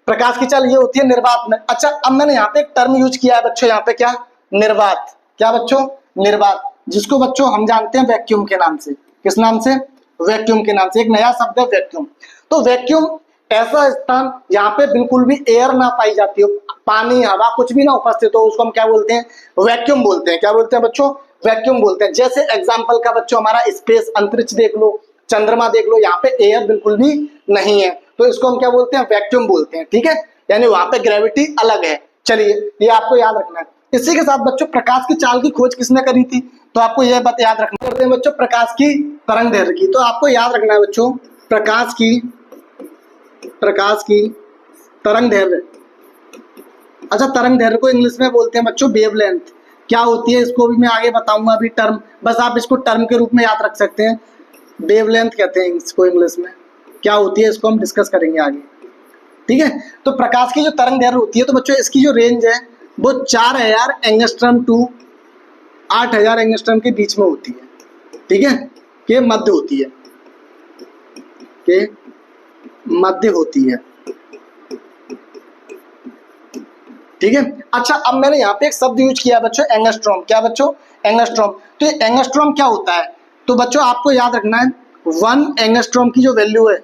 प्रकाश की चाल ये होती है निर्वात में। अच्छा, अब मैंने यहाँ पे एक टर्म यूज किया है बच्चों, यहाँ पे क्या, निर्वात। क्या बच्चों? निर्वात, जिसको बच्चों हम जानते हैं वैक्यूम के नाम से। किस नाम से? वैक्यूम के नाम से। एक नया शब्द है वैक्यूम। तो वैक्यूम ऐसा स्थान जहाँ पे बिल्कुल भी एयर ना पाई जाती हो, पानी हवा कुछ भी ना उपस्थित हो, उसको हम क्या बोलते हैं? वैक्यूम बोलते हैं। क्या बोलते हैं बच्चों? वैक्यूम बोलते हैं। जैसे एग्जांपल का बच्चों हमारा स्पेस, अंतरिक्ष देख लो, चंद्रमा देख लो, यहाँ पे एयर बिल्कुल भी नहीं है, तो इसको हम क्या बोलते हैं? वैक्यूम बोलते हैं। ठीक है, यानी वहां पे ग्रेविटी अलग है। चलिए, ये आपको याद रखना है। इसी के साथ बच्चों प्रकाश की चाल की खोज किसने करी थी? तो आपको यह बात याद रखना करते हैं बच्चों प्रकाश की तरंग दैर्घ्य की। तो आपको याद रखना है बच्चों प्रकाश की तरंग दैर्घ्य। अच्छा, तरंग दैर्घ्य को इंग्लिश में बोलते हैं बच्चों वेवलेंथ। क्या होती है इसको भी मैं आगे बताऊंगा, अभी टर्म बस आप इसको टर्म के रूप में याद रख सकते हैं। वेवलेंथ कहते हैं इसको इंग्लिश में। क्या होती है इसको हम डिस्कस करेंगे आगे। ठीक है, तो प्रकाश की जो तरंग दैर्घ्य होती है तो बच्चों इसकी जो रेंज है वो 4000 एंगस्ट्रॉम टू 8000 एंगस्ट्रॉम के बीच में होती है। ठीक है, के मध्य होती है, के मध्य होती है। ठीक है, अच्छा, अब मैंने यहाँ पे एक शब्द यूज किया बच्चों एंगस्ट्रॉम। क्या बच्चों? एंगस्ट्रॉम। तो ये एंगस्ट्रॉम क्या होता है? तो बच्चों आपको याद रखना है 1 एंगस्ट्रॉम की जो वैल्यू है,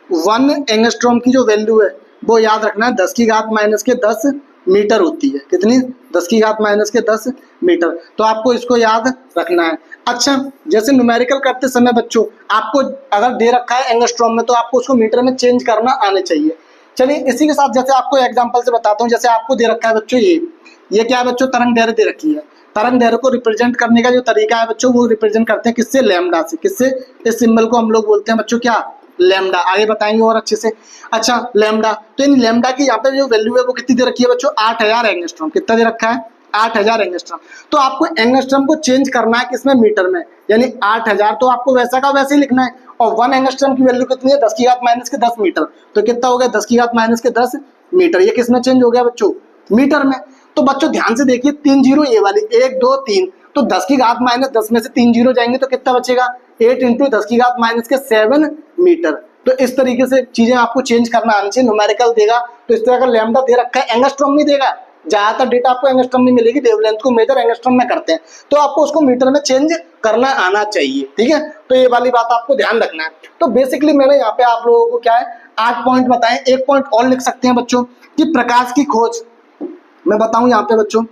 1 एंगस्ट्रॉम की जो वैल्यू है वो याद रखना है 10⁻⁻10 मीटर होती है। कितनी? 10⁻⁻10 मीटर। तो आपको इसको याद रखना है। अच्छा, जैसे न्यूमेरिकल करते समय बच्चों आपको अगर दे रखा है एंगस्ट्रॉम में तो आपको उसको मीटर में चेंज करना आने चाहिए। चलिए, इसी के साथ जैसे आपको एग्जांपल से बताता हूँ। जैसे आपको दे रखा है बच्चों ये क्या है बच्चों? तरंग दैर्घ्य दे रखी है। तरंग दैर्घ्य को रिप्रेजेंट करने का जो तरीका है बच्चों वो रिप्रेजेंट करते हैं किससे? लैम्डा से। किससे? इस सिंबल को हम लोग बोलते हैं बच्चों क्या? लैम्डा। आगे बताएंगे और अच्छे से। अच्छा, लैम्डा, तो इन लैम्डा की यहाँ पे जो वैल्यू है वो कितनी दे रखी है बच्चों? 8000 एंगस्ट्रॉम। कितना दे रखा है? 8000 एंगस्ट्रॉम। तो आपको एंगस्ट्रॉम को चेंज करना है किसमें? मीटर में, यानी 8000 तो आपको वैसा का वैसे ही लिखना है। और 1 एंगस्ट्रॉम की वैल्यू कितनी है? 10⁻⁻10 मीटर। तो कितना हो गया? 10⁻⁻10 मीटर। ये किसमें चेंज हो गया बच्चों? मीटर में। तो बच्चों ध्यान से देखिए 3 जीरो ये वाली 1 2 3, तो 10⁻10 में से 3 जीरो जाएंगे तो कितना बचेगा? 8 × 10⁻7 मीटर। तो इस तरीके से चीजें आपको चेंज करना आनी चाहिए। न्यूमेरिकल देगा तो इस तरह का लैम्डा दे रखा है, एंगस्ट्रॉम नहीं देगा। ज्यादातर डेटा आपको एंगस्ट्रॉम में मिलेगी, वेवलेंथ को मेजर एंगस्ट्रॉम में करते हैं, तो आपको उसको मीटर में चेंज करना आना चाहिए। ठीक है, तो ये वाली बात आपको ध्यान रखना है। तो बेसिकली मैंने यहाँ पे आप लोगों को क्या है 8 पॉइंट बताए। एक पॉइंट और लिख सकते हैं बच्चों कि प्रकाश की खोज मैं बताऊं यहाँ पे बच्चों।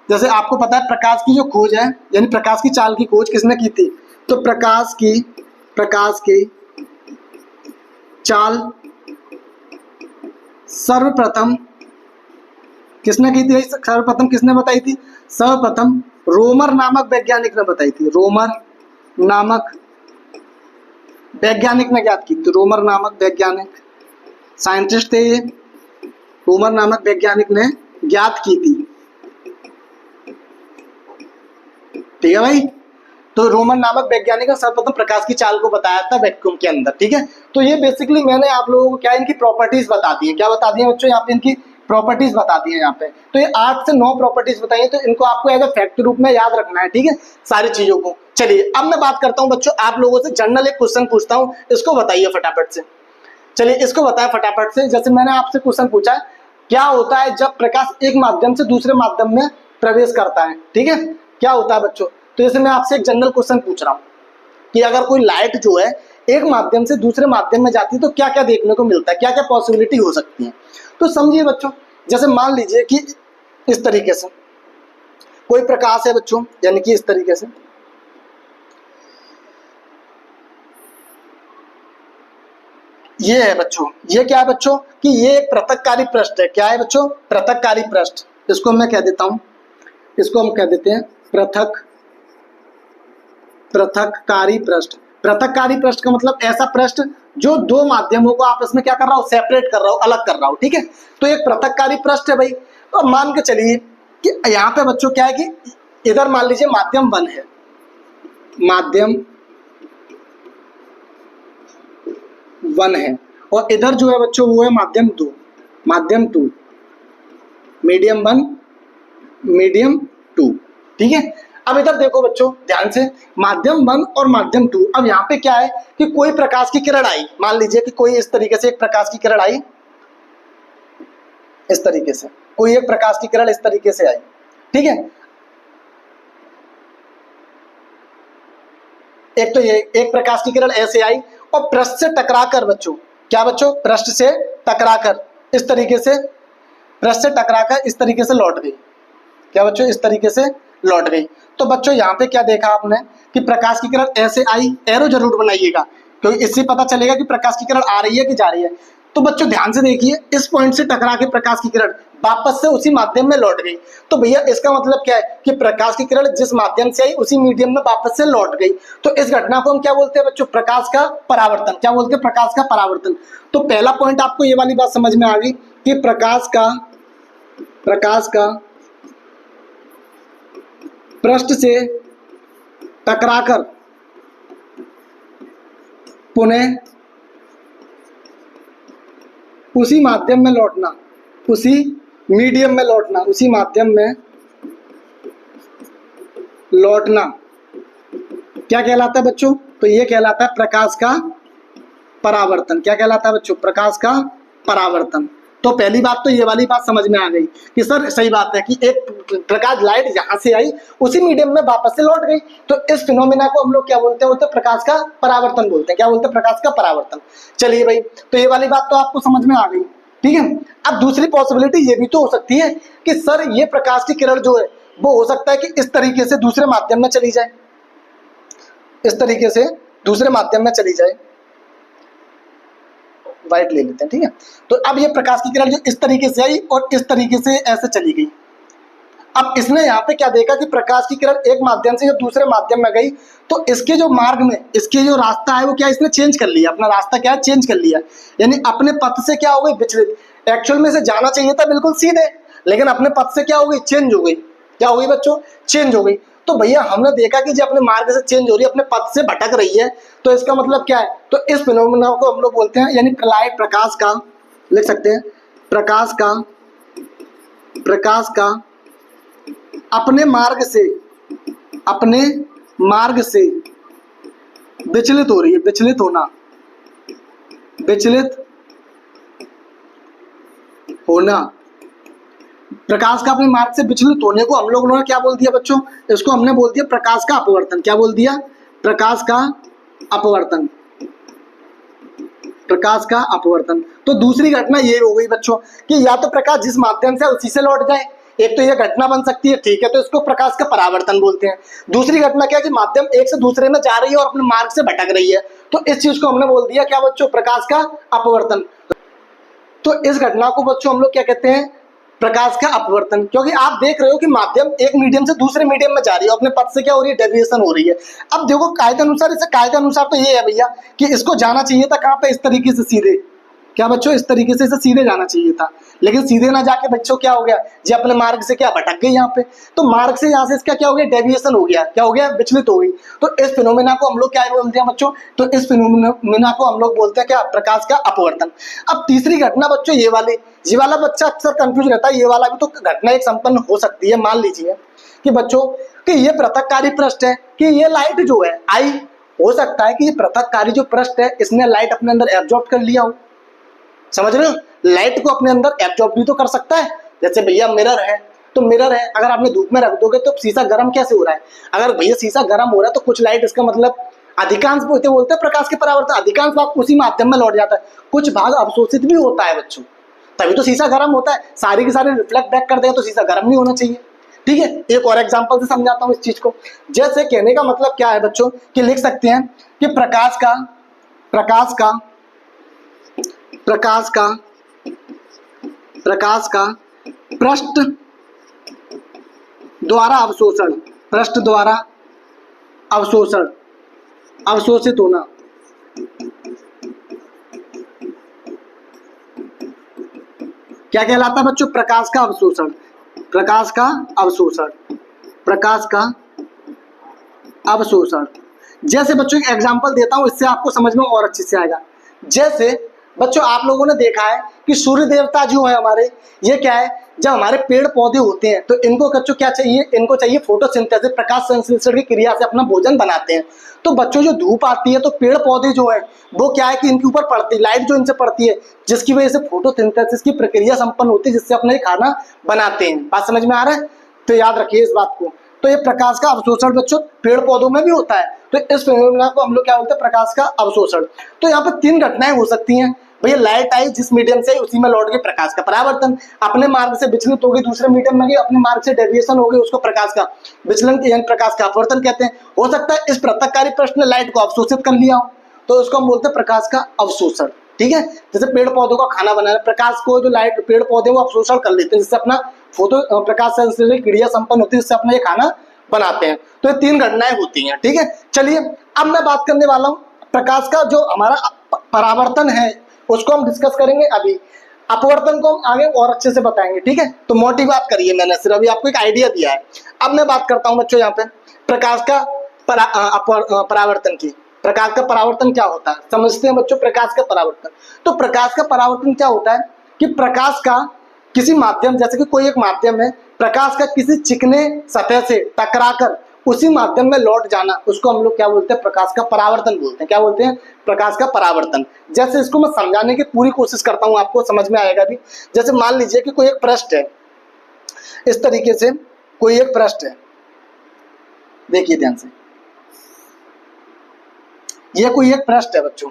जैसे आपको पता है प्रकाश की जो खोज है यानी प्रकाश की चाल की खोज किसने की थी? तो प्रकाश की चाल सर्वप्रथम किसने की थी? सर्वप्रथम किसने बताई थी? सर्वप्रथम रोमर नामक वैज्ञानिक ने बताई थी। रोमर नामक वैज्ञानिक ने ज्ञात की थी। रोमर नामक वैज्ञानिक साइंटिस्ट थे ये। रोमर नामक वैज्ञानिक ने ज्ञात की थी। ठीक है भाई, तो रोमन नामक वैज्ञानिक ने सर्वप्रथम प्रकाश की चाल को बताया था वैक्यूम के अंदर। ठीक है, तो ये बेसिकली मैंने आप लोगों को क्या इनकी प्रॉपर्टीज बता दी है। क्या बता दी है बच्चों? यहाँ पे इनकी प्रॉपर्टीज बता दी है यहाँ पे। तो ये 8 से 9 प्रॉपर्टीज बताइए, तो इनको आपको एज अ फैक्ट रूप में याद रखना है। ठीक है, सारी चीजों को। चलिए, अब मैं बात करता हूँ बच्चों आप लोगों से जनरल एक क्वेश्चन पूछता हूँ, इसको बताइए फटाफट से। चलिए, इसको बताएं फटाफट से। जैसे मैंने आपसे क्वेश्चन पूछा है क्या होता है जब प्रकाश एक माध्यम से दूसरे माध्यम में प्रवेश करता है? ठीक है, क्या होता है बच्चों? तो जैसे मैं आपसे एक जनरल क्वेश्चन पूछ रहा हूँ कि अगर कोई लाइट जो है एक माध्यम से दूसरे माध्यम में जाती है तो क्या क्या देखने को मिलता है, क्या क्या पॉसिबिलिटी हो सकती है? तो समझिए बच्चों, जैसे मान लीजिए कि इस तरीके से कोई प्रकाश है बच्चों, यानी कि इस तरीके से ये है बच्चों। ये क्या है बच्चों कि ये एक पृथक्कारी पृष्ठ है। क्या है बच्चों? पृथक्कारी पृष्ठ। इसको मैं कह देता हूं इसको हम कह देते हैं पृथककारी पृष्ठ। पृथककारी पृष्ठ का मतलब ऐसा पृष्ठ जो दो माध्यमों को आपस में क्या कर रहा हो, सेपरेट कर रहा हो, अलग कर रहा हो। ठीक है, तो एक पृथककारी पृष्ठ है भाई। तो मान के चलिए कि यहाँ पे बच्चों क्या है कि इधर मान लीजिए माध्यम 1 है, माध्यम 1 है, और इधर जो है बच्चों वो है माध्यम 2, मीडियम 1, मीडियम 2। ठीक है, अब इधर देखो बच्चों ध्यान से, माध्यम 1 और माध्यम 2। अब यहाँ पे क्या है कि कोई प्रकाश की किरण आई, मान लीजिए कि कोई इस तरीके से एक प्रकाश की किरण आई, इस तरीके से कोई एक प्रकाश की किरण इस तरीके से आई। ठीक है, एक तो ये एक प्रकाश की किरण ऐसे आई और पृष्ठ से टकराकर बच्चों, क्या बच्चों, पृष्ठ से टकराकर इस तरीके से, पृष्ठ से टकराकर इस तरीके से लौट गई। क्या बच्चों, इस तरीके से लौट गई। तो बच्चों यहाँ पे क्या देखा आपने कि प्रकाश की किरण ऐसे आई, एरो जरूर बनाइएगा क्योंकि इससे पता चलेगा कि प्रकाश की किरण आ रही है कि जा रही है। तो बच्चों ध्यान से देखिए, इस पॉइंट से टकरा के प्रकाश की किरण वापस से उसी माध्यम में लौट गई। तो भैया इसका मतलब क्या है कि प्रकाश की किरण जिस माध्यम से आई उसी मीडियम में वापस से लौट गई। तो इस घटना को हम क्या बोलते हैं बच्चों, प्रकाश का परावर्तन। क्या बोलते हैं, प्रकाश का परावर्तन। तो पहला पॉइंट आपको ये वाली बात समझ में आ गई कि प्रकाश का पृष्ठ से टकराकर पुनः उसी माध्यम में लौटना, उसी मीडियम में लौटना, उसी माध्यम में लौटना क्या कहलाता है बच्चों, तो ये कहलाता है प्रकाश का परावर्तन। क्या कहलाता है बच्चों, प्रकाश का परावर्तन। तो पहली बात तो ये वाली बात समझ में आ गई कि सर सही बात है कि एक प्रकाश लाइट जहां से आई उसी मीडियम में वापस से लौट गई। तो इस फिनोमिना को हम लोग क्या बोलते हैं, प्रकाश का परावर्तन बोलते हैं। क्या बोलते हैं, प्रकाश का परावर्तन। चलिए भाई, तो ये वाली बात तो आपको समझ में आ गई। ठीक है, अब दूसरी पॉसिबिलिटी ये भी तो हो सकती है कि सर ये प्रकाश की किरण जो है वो हो सकता है कि इस तरीके से दूसरे माध्यम में चली जाए, इस तरीके से दूसरे माध्यम में चली जाए। वाइट ले लेते हैं। ठीक है, तो अब ये प्रकाश की किरण जो इस तरीके से आई और इस तरीके से ऐसे चली गई। अब इसने यहाँ पे क्या देखा कि प्रकाश की किरण एक माध्यम से जब दूसरे माध्यम में गई तो इसके जो मार्ग में, इसके जो रास्ता है वो क्या इसने चेंज कर लिया, अपना रास्ता क्या है चेंज कर लिया, यानी अपने पथ से क्या हो गई, विचलित। एक्चुअल में से जाना चाहिए था बिल्कुल सीधे, लेकिन अपने पथ से क्या हो गई, चेंज हो गई। क्या हो गई बच्चों, चेंज हो गई। तो भैया हमने देखा कि जो अपने मार्ग से चेंज हो रही है, अपने पथ से भटक रही है, तो इसका मतलब क्या है, तो इस फिनोमेना को हम लोग बोलते हैं, यानी प्रकाश का, लिख सकते हैं प्रकाश का अपने मार्ग से विचलित हो रही है, विचलित होना। प्रकाश का अपने मार्ग से विचलित होने को हम लोगों ने क्या बोल दिया बच्चों, इसको हमने बोल दिया प्रकाश का अपवर्तन। क्या बोल दिया, प्रकाश का अपवर्तन, प्रकाश का अपवर्तन। तो दूसरी घटना ये हो गई बच्चों कि या तो प्रकाश जिस माध्यम से उसी से लौट जाए, एक तो ये घटना बन सकती है। ठीक है, तो इसको प्रकाश का परावर्तन बोलते हैं। दूसरी घटना क्या है कि माध्यम एक से दूसरे में जा रही है और अपने मार्ग से भटक रही है, तो इस चीज को हमने बोल दिया क्या बच्चों, प्रकाश का अपवर्तन। तो इस घटना को बच्चों हम लोग क्या कहते हैं, प्रकाश का अपवर्तन। क्योंकि आप देख रहे हो कि माध्यम एक मीडियम से दूसरे मीडियम में जा रही है, अपने पथ से क्या हो रही है, डेविएशन हो रही है। अब देखो कायदे अनुसार, इसे कायदे अनुसार तो ये है भैया कि इसको जाना चाहिए था कहाँ पे, इस तरीके से सीधे। क्या बच्चों, इस तरीके से इसे सीधे जाना चाहिए था, लेकिन सीधे ना जाके बच्चों क्या हो गया, जी अपने मार्ग से क्या भटक गई यहाँ पे। तो मार्ग से यहाँ से इसका क्या हो गया, डेविएशन हो गया। क्या हो गया, विचलित हो गई। तो इस फिनोमेना को हम लोग क्या बोलते हैं बच्चों, तो इस फिनोमेना को हम लोग बोलते हैं क्या, प्रकाश का अपवर्तन। अब तीसरी घटना बच्चों ये वाला बच्चा अक्सर कंफ्यूज रहता है, ये वाला भी तो घटना एक संपन्न हो सकती है। मान लीजिए कि बच्चों कि ये पृथककारी पृष्ठ है, कि ये लाइट जो है आई, हो सकता है कि ये पृथककारी जो पृष्ठ है इसने लाइट अपने अंदर एब्जॉर्ब कर लिया हो। समझ रहे हो, लाइट को अपने अंदर एब्जॉर्ब भी तो कर सकता है। जैसे भैया मिरर है, तो मिरर है अगर आपने धूप में रख दोगे तो शीशा गर्म कैसे हो रहा है, अगर भैया शीशा गर्म हो रहा है तो कुछ लाइट, इसका मतलब अधिकांश बोलते हैं प्रकाश के परावर्तन, अधिकांश भाग उसी माध्यम में लौट जाता है, कुछ भाग अवशोषित भी होता है बच्चों, तभी तो शीशा गर्म होता है। सारी की सारी रिफ्लेक्ट बैक कर देगा तो शीशा गर्म नहीं होना चाहिए। ठीक है, एक और एग्जांपल से समझाता हूं इस चीज को। जैसे कहने का मतलब क्या है बच्चों कि लिख सकते हैं कि प्रकाश का द्वारा अवशोषण, पृष्ठ द्वारा अवशोषण, अवशोषित होना। क्या कहलाता है बच्चों? प्रकाश का अवशोषण, प्रकाश का अवशोषण, प्रकाश का अवशोषण। जैसे बच्चों एक एग्जांपल देता हूं, इससे आपको समझ में और अच्छे से आएगा। जैसे बच्चों आप लोगों ने देखा है कि सूर्य देवता जो है हमारे, ये क्या है, जब हमारे पेड़ पौधे होते हैं तो इनको बच्चों क्या चाहिए, इनको चाहिए फोटोसिंथेसिस, प्रकाश संश्लेषण की क्रिया से अपना भोजन बनाते हैं। तो बच्चों जो धूप आती है तो पेड़ पौधे जो है वो क्या है कि इनके ऊपर पड़ती है, लाइट जो इनसे पड़ती है, जिसकी वजह से फोटोसिंथेसिस की प्रक्रिया संपन्न होती है, जिससे अपना ये खाना बनाते हैं। बात समझ में आ रहा है? तो याद रखिए इस बात को। तो ये प्रकाश का अवशोषण बच्चों पेड़ पौधों में भी होता है, तो इस फिनोमेना को हम लोग क्या बोलते हैं? प्रकाश का अवशोषण। तो यहाँ पे तीन घटनाएं हो सकती हैं भैया। लाइट आई जिस मीडियम से, उसी में लौट गई, प्रकाश का परावर्तन। अपने मार्ग से विचलित हो गई, दूसरे मीडियम में गई, अपने मार्ग से डेविएशन हो गई, उसको प्रकाश का विचलन यानी प्रकाश का अपवर्तन कहते हैं। हो सकता है इस पृथक्कारी पृष्ठ ने लाइट को अवशोषित कर लिया हो, तो उसको हम बोलते हैं प्रकाश का अवशोषण। ठीक है, जैसे पेड़ पौधों का खाना बनाना, प्रकाश को जो लाइट पेड़ पौधे वो अवशोषण कर लेते हैं, जिससे अपना फोटो प्रकाश संश्लेषण क्रिया संपन्न होती है, जिससे अपना ये खाना बनाते हैं। तो ये तीन घटनाएं होती हैं। ठीक है, चलिए अब मैं बात करने वाला हूं प्रकाश का जो हमारा परावर्तन है उसको हम डिस्कस करेंगे अभी। अपवर्तन को हम आगे और अच्छे से बताएंगे। ठीक है, तो मोटी बात करिए, मैंने सिर्फ अभी आपको एक आइडिया दिया है। अब मैं बात करता हूं बच्चों यहाँ पे प्रकाश का परावर्तन की। प्रकाश का परावर्तन क्या होता है समझते हैं बच्चों? प्रकाश का परावर्तन, तो प्रकाश का परावर्तन क्या होता है कि प्रकाश का किसी माध्यम, जैसे कि कोई एक माध्यम है, प्रकाश का किसी चिकने सतह से टकराकर उसी माध्यम में लौट जाना, उसको हम लोग क्या बोलते हैं? प्रकाश का परावर्तन बोलते हैं। क्या बोलते हैं? प्रकाश का परावर्तन। जैसे इसको मैं समझाने की पूरी कोशिश करता हूं, आपको समझ में आएगा भी। जैसे मान लीजिए कि कोई एक पृष्ठ है, इस तरीके से कोई एक पृष्ठ है, देखिए ध्यान से, यह कोई एक पृष्ठ है बच्चों।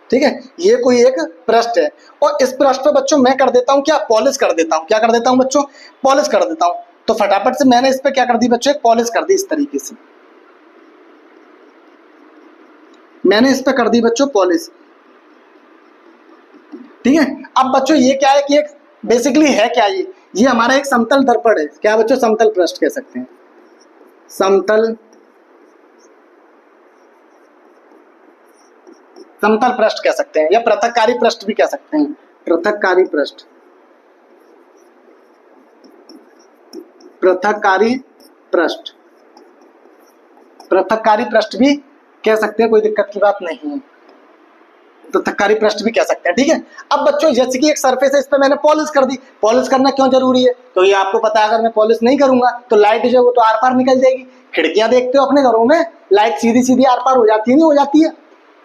ठीक है, ये कोई एक पृष्ठ है और इस पृष्ठ पे बच्चों मैं कर देता हूं क्या? पॉलिश कर देता हूं। क्या कर देता हूं बच्चों? पॉलिश कर देता हूं। तो फटाफट से मैंने इस पे क्या कर दी बच्चों? एक पॉलिश कर दी। इस तरीके से मैंने इस पे कर दी बच्चों पॉलिश। ठीक है, अब बच्चों ये क्या है कि एक बेसिकली है क्या, ये हमारा एक समतल दर्पण है। क्या बच्चों? समतल पृष्ठ कह सकते हैं, समतल पृष्ठ कह सकते हैं, या पृथक्कारी पृष्ठ भी कह सकते हैं। पृथक्कारी पृष्ठ, पृथक्कारी पृष्ठ, पृथक्कारी पृष्ठ भी कह सकते हैं, कोई दिक्कत की बात नहीं है। पृथक्कारी पृष्ठ भी कह सकते हैं। ठीक है, अब बच्चों जैसे कि एक सरफेस है, इस पे मैंने पॉलिश कर दी। पॉलिश करना क्यों जरूरी है? तो ये आपको पता है, अगर मैं पॉलिश नहीं करूंगा तो लाइट जो है वो तो आर पार निकल जाएगी। खिड़कियां देखते हो अपने घरों में, लाइट सीधी सीधी आर पार हो जाती है, नहीं हो जाती है?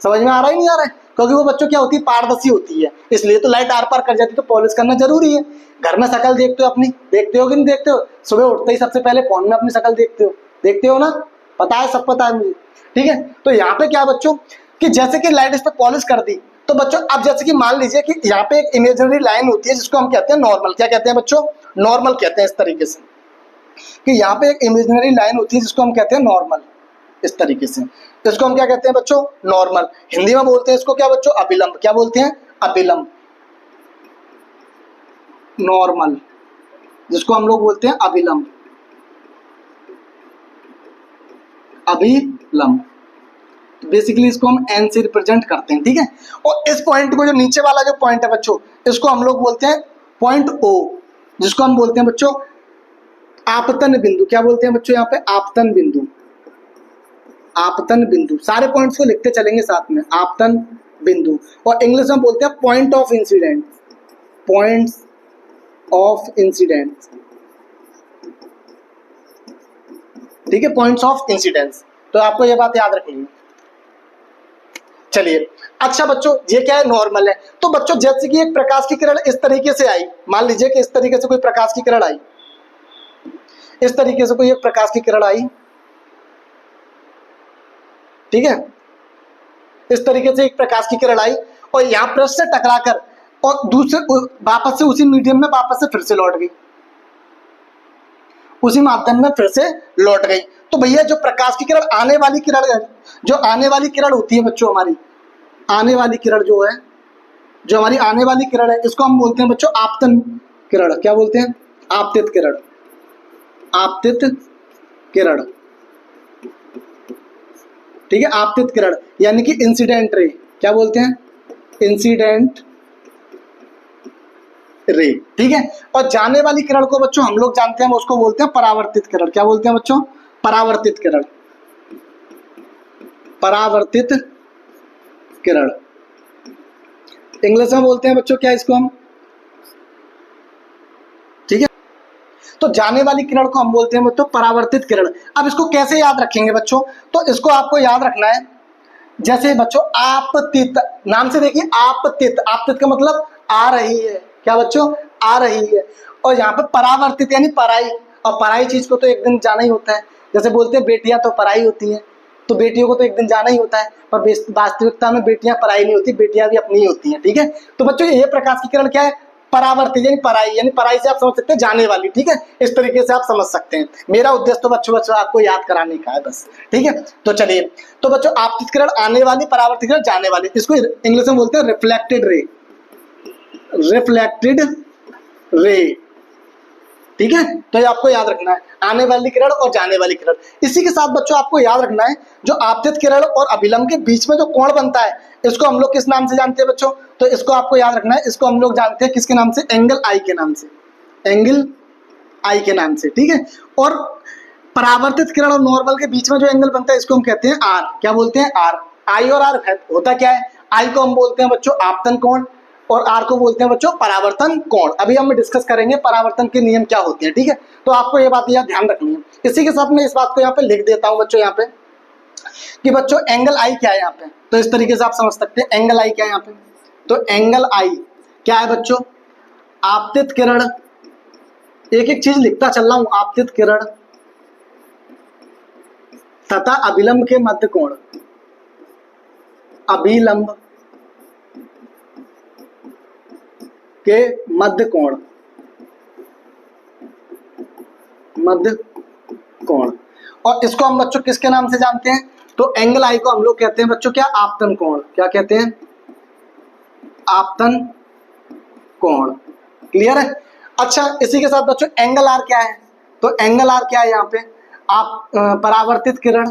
समझ में आ रहा है नहीं आ रहा है? क्योंकि वो बच्चों क्या होती है? पारदर्शी होती है, इसलिए तो लाइट आर पार कर जाती है। तो पॉलिश करना जरूरी है। घर में शक्ल देखते हो अपनी, देखते हो कि नहीं देखते हो? सुबह उठते ही सबसे पहले फोन में अपनी शक्ल देखते हो ना? पता है, सब पता है मुझे। ठीक है, तो यहाँ पे क्या बच्चों कि जैसे कि लाइट इस पे पॉलिश कर दी, तो बच्चों अब जैसे कि मान लीजिए कि यहाँ पे एक इमेजिनरी लाइन होती है जिसको हम कहते हैं नॉर्मल। क्या कहते हैं बच्चों? नॉर्मल कहते हैं। इस तरीके से कि यहाँ पे एक इमेजिनरी लाइन होती है जिसको हम कहते हैं नॉर्मल। इस तरीके से इसको हम क्या कहते हैं बच्चों? नॉर्मल। हिंदी में बोलते हैं इसको क्या बच्चों? अभिलंब। क्या बोलते हैं? अभिलंब। नॉर्मल, जिसको हम लोग बोलते हैं अभिलंब। अभिलंब बेसिकली इसको हम एन से रिप्रेजेंट करते हैं। ठीक है, और इस पॉइंट को, जो नीचे वाला जो पॉइंट है बच्चों, इसको हम लोग बोलते हैं पॉइंट ओ, जिसको हम बोलते हैं बच्चों आपतन बिंदु। क्या बोलते हैं बच्चों? यहाँ पे आपतन बिंदु। आपतन बिंदु, सारे पॉइंट्स को लिखते चलेंगे साथ में, आपतन बिंदु। और इंग्लिश में बोलते हैं point of incident. Points of incident. ठीक है, पॉइंट्स ऑफ इंसिडेंस। तो आपको ये बात याद रखनी है। चलिए, अच्छा बच्चों ये क्या है? नॉर्मल है। तो बच्चों जैसे कि एक प्रकाश की किरण इस तरीके से आई, मान लीजिए कि इस तरीके से कोई प्रकाश की किरण आई, इस तरीके से कोई एक प्रकाश की किरण आई। ठीक है, इस तरीके से एक प्रकाश की किरण आई और यहाँ पृष्ठ से टकराकर और दूसरे वापस से उसी मीडियम में वापस से फिर से लौट गई, उसी माध्यम में फिर से लौट गई। तो भैया जो प्रकाश की किरण आने वाली किरण है, जो आने वाली किरण होती है बच्चों, हमारी आने वाली किरण जो है, जो हमारी आने वाली किरण है, इसको हम बोलते हैं बच्चों आपतन किरण क्या बोलते हैं? आपतित किरण, आपतित किरण, ठीक है, आपतित किरण यानी कि इंसिडेंट रे, क्या बोलते हैं? इंसिडेंट रे, ठीक है। और जाने वाली किरण को बच्चों हम लोग जानते हैं, उसको बोलते हैं परावर्तित किरण। क्या बोलते हैं बच्चों? परावर्तित किरण, परावर्तित किरण। इंग्लिश में बोलते हैं बच्चों क्या इसको हम? ठीक है, तो जाने वाली किरण को हम बोलते हैं बच्चों परावर्तित किरण। अब इसको कैसे याद रखेंगे बच्चों? तो इसको आपको याद रखना है, जैसे बच्चों आपतित, नाम से देखिए आपतित, आपतित का मतलब आ रही है, क्या बच्चों? आ रही है। और यहाँ पे परावर्तित यानी पराई, और पराई चीज को तो एक दिन जाना ही होता है। जैसे बोलते हैं बेटियां तो पराई होती हैं, तो बेटियों को तो एक दिन जाना ही होता है, पर वास्तविकता में बेटियां पराई नहीं होती, बेटियां भी अपनी ही होती हैं, ठीक है। तो बच्चों ये प्रकाश की किरण क्या है? परावर्तित यानी पराई, यानी पराई से आप समझ सकते हैं जाने वाली, ठीक है। इस तरीके से आप समझ सकते हैं। मेरा उद्देश्य तो बच्चों आपको याद कराने का है बस, ठीक है। तो चलिए, तो बच्चों आपतित किरण आने वाली, परावर्तित किरण जाने वाली, इसको इंग्लिश में बोलते हैं रिफ्लेक्टेड रे, रिफ्लेक्टेड रे, ठीक है। तो ये आपको याद रखना है, आने वाली किरण और जाने वाली किरण। इसी के साथ बच्चों आपको याद रखना है, जो आपतित किरण और अभिलंब के बीच में जो कोण बनता है, इसको हम लोग किस नाम से जानते हैं बच्चों? तो इसको आपको याद रखना है, इसको हम लोग जानते हैं किसके नाम से? एंगल आई के नाम से, एंगल आई के नाम से, ठीक है। और परावर्तित किरण और नॉर्मल के बीच में जो एंगल बनता है, इसको हम कहते हैं आर। क्या बोलते हैं? आर। आई और आर होता क्या है? आई को हम बोलते हैं बच्चों आपतन कोण, और आर को बोलते हैं बच्चों परावर्तन कोण। अभी हम डिस्कस करेंगे परावर्तन के नियम क्या होते हैं, ठीक है। तो आपको ये बात यहाँ ध्यान रखनी है। इसी के साथ मैं इस बात को यहाँ पे लिख देता हूँ बच्चों, यहाँ पे कि बच्चों एंगल आई क्या है यहाँ पे, तो इस तरीके से आप समझ सकते हैं एंगल आई क्या है यहाँ पे। तो एंगल आई क्या है बच्चों? आपतित किरण, एक एक चीज लिखता चल रहा हूं, आपतित किरण तथा अभिलंब के मध्य कोण, अभिलंब के मध्य कोण, मध्य कोण। और इसको हम बच्चों किसके नाम से जानते हैं? तो एंगल आई को हम लोग कहते हैं बच्चों क्या? आपतन कोण। क्या कहते हैं? आपतन कोण। क्लियर है? अच्छा, इसी के साथ बच्चों एंगल आर क्या है? तो एंगल आर क्या है यहाँ पे? आप परावर्तित किरण,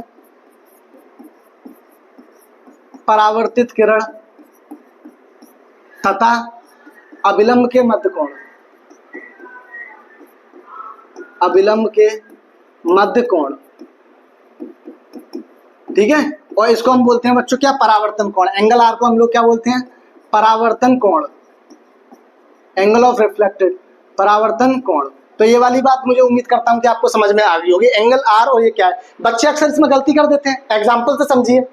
परावर्तित किरण तथा अभिलंब के मध्य कोण, अभिलंब के मध्य कोण, ठीक है। और इसको हम बोलते हैं बच्चों क्या? परावर्तन कोण। एंगल आर को हम लोग क्या बोलते हैं? परावर्तन कोण, एंगल ऑफ रिफ्लेक्टेड, परावर्तन कोण। तो ये वाली बात मुझे उम्मीद करता हूं कि आपको समझ में आ गई होगी, एंगल आर और ये क्या है। बच्चे अक्सर इसमें गलती कर देते हैं, एग्जांपल से समझिए।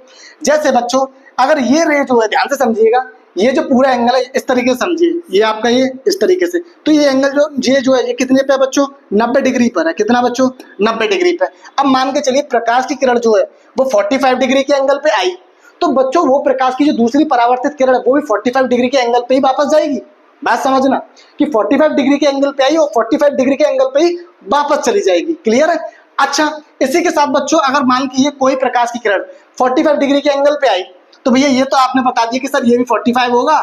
जैसे बच्चों अगर ये रे जो है, ध्यान से समझिएगा, ये जो पूरा एंगल है इस तरीके से समझिए, ये आपका ये इस तरीके से, तो ये एंगल जो है ये कितने पे है बच्चों? 90 डिग्री पर है। कितना बच्चों? 90 डिग्री पे। अब मान के चलिए प्रकाश की किरण जो है वो 45 डिग्री के एंगल पे आई, तो बच्चों वो प्रकाश की जो दूसरी परावर्तित किरण है वो भी 45 डिग्री के एंगल पे ही वापस जाएगी। बात समझना कि 45 डिग्री के एंगल पे आई और 45 डिग्री के एंगल पे ही वापस चली जाएगी। क्लियर है? अच्छा, इसी के साथ बच्चों अगर मान कीजिए कोई प्रकाश की किरण 45 डिग्री के एंगल पे आई, तो भैया ये तो आपने बता दिया कि सर ये भी 45 होगा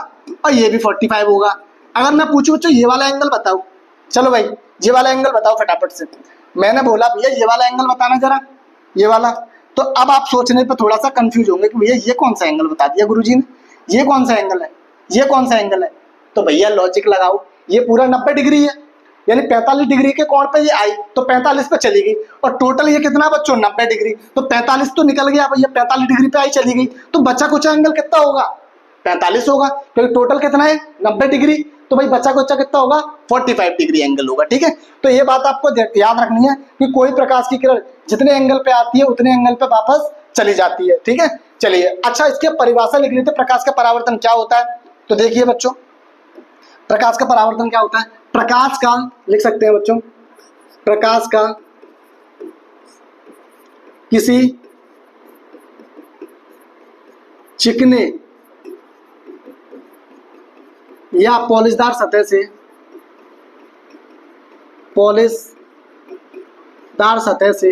और ये भी 45 होगा। अगर मैं पूछूं बच्चों ये वाला एंगल बताओ, चलो भाई ये वाला एंगल बताओ फटाफट से। मैंने बोला भैया ये वाला एंगल बताना जरा, ये वाला। तो अब आप सोचने पे थोड़ा सा कंफ्यूज होंगे कि भैया ये कौन सा एंगल बता दिया गुरुजी ने, ये कौन सा एंगल है, ये कौन सा एंगल है। तो भैया लॉजिक लगाओ, ये पूरा 90 डिग्री है, यानी 45 डिग्री के कोण पे ये आई तो 45 पे चली गई, और टोटल ये कितना बच्चों? 90 डिग्री। तो 45 तो निकल गया भैया, 45 डिग्री पे आई चली गई, तो बचा कुछ एंगल कितना होगा? 45 होगा, क्योंकि टोटल कितना है? 90 डिग्री। तो भाई बचा कुछ कितना होगा? 45 डिग्री एंगल होगा, ठीक है। तो ये बात आपको याद रखनी है कि कोई प्रकाश की किरण जितने एंगल पे आती है उतने एंगल पे वापस चली जाती है, ठीक है। चलिए, अच्छा इसकी परिभाषा लिख लेते, प्रकाश का परावर्तन क्या होता है। तो देखिए बच्चों, प्रकाश का परावर्तन क्या होता है? प्रकाश का, लिख सकते हैं बच्चों, प्रकाश का किसी चिकने या पॉलिशदार सतह से, पॉलिशदार सतह से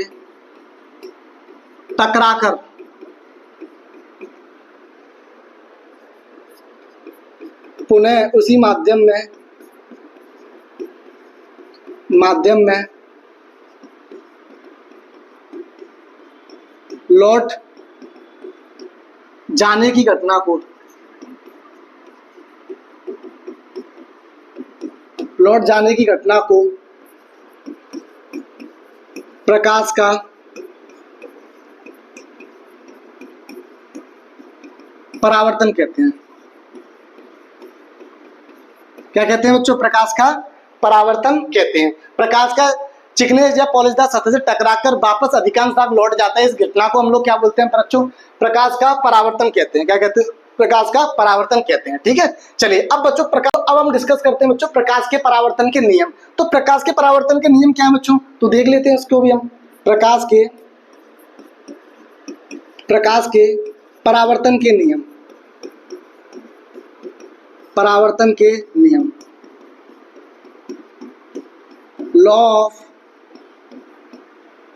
टकराकर पुनः उसी माध्यम में माध्यम में लौट जाने की घटना को प्रकाश का परावर्तन कहते हैं। क्या कहते हैं बच्चों? प्रकाश का परावर्तन कहते हैं। प्रकाश का चिकने या पॉलिशदार सतह से टकराकर वापस अधिकांश भाग लौट जाता है, इस घटना को हम लोग क्या बोलते हैं बच्चों? प्रकाश का परावर्तन कहते हैं। क्या कहते हैं? प्रकाश का परावर्तन कहते हैं। ठीक है, चलिए अब बच्चों अब हम डिस्कस करते हैं बच्चों प्रकाश के परावर्तन के नियम। तो प्रकाश के परावर्तन के नियम क्या है बच्चों? तो देख लेते हैं इसको भी हम। प्रकाश के परावर्तन के नियम, law of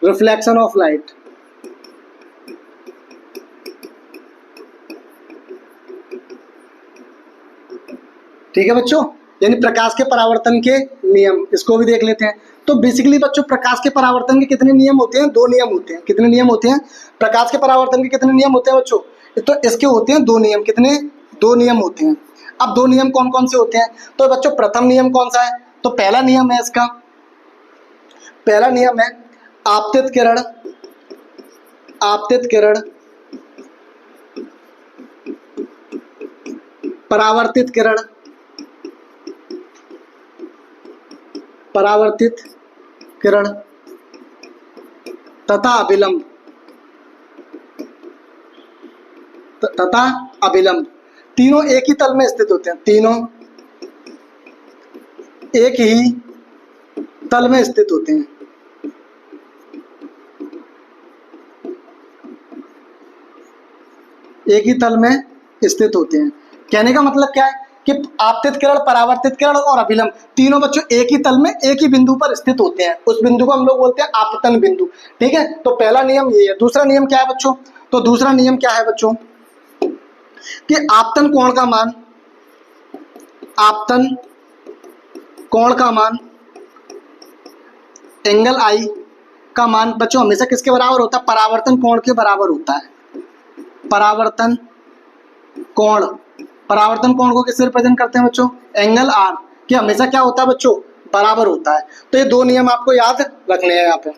reflection of light. ठीक है बच्चों, यानी प्रकाश के परावर्तन के नियम, इसको भी देख लेते हैं। तो बेसिकली बच्चों प्रकाश के परावर्तन के कितने नियम होते हैं? 2 नियम होते हैं। कितने नियम होते हैं? प्रकाश के परावर्तन के कितने नियम होते हैं बच्चों? तो इसके होते हैं 2 नियम। कितने? 2 नियम होते हैं। अब 2 नियम कौन कौन से होते हैं? तो बच्चों प्रथम नियम कौन सा है? तो पहला नियम है इसका, पहला नियम है आपतित किरण परावर्तित किरण तथा अभिलंब तीनों एक ही तल में स्थित होते हैं। तीनों एक ही तल में स्थित होते हैं। एक ही तल में स्थित होते हैं। कहने का मतलब क्या है कि आपतित किरण, परावर्तित किरण और अभिलंब तीनों बच्चों एक ही तल में एक ही बिंदु पर स्थित होते हैं। उस बिंदु को हम लोग बोलते हैं आपतन बिंदु। ठीक है, तो पहला नियम ये है। दूसरा नियम क्या है बच्चों? तो दूसरा नियम क्या है बच्चों कि आपतन कोण का मान एंगल आई का मान बच्चों हमेशा किसके बराबर होता है? परावर्तन कोण के बराबर होता है। परावर्तन कोण को किससे रिप्रेजेंट करते हैं बच्चों? एंगल आर के हमेशा क्या होता है बच्चों? बराबर होता है। तो ये 2 नियम आपको याद रखने हैं यहाँ पे।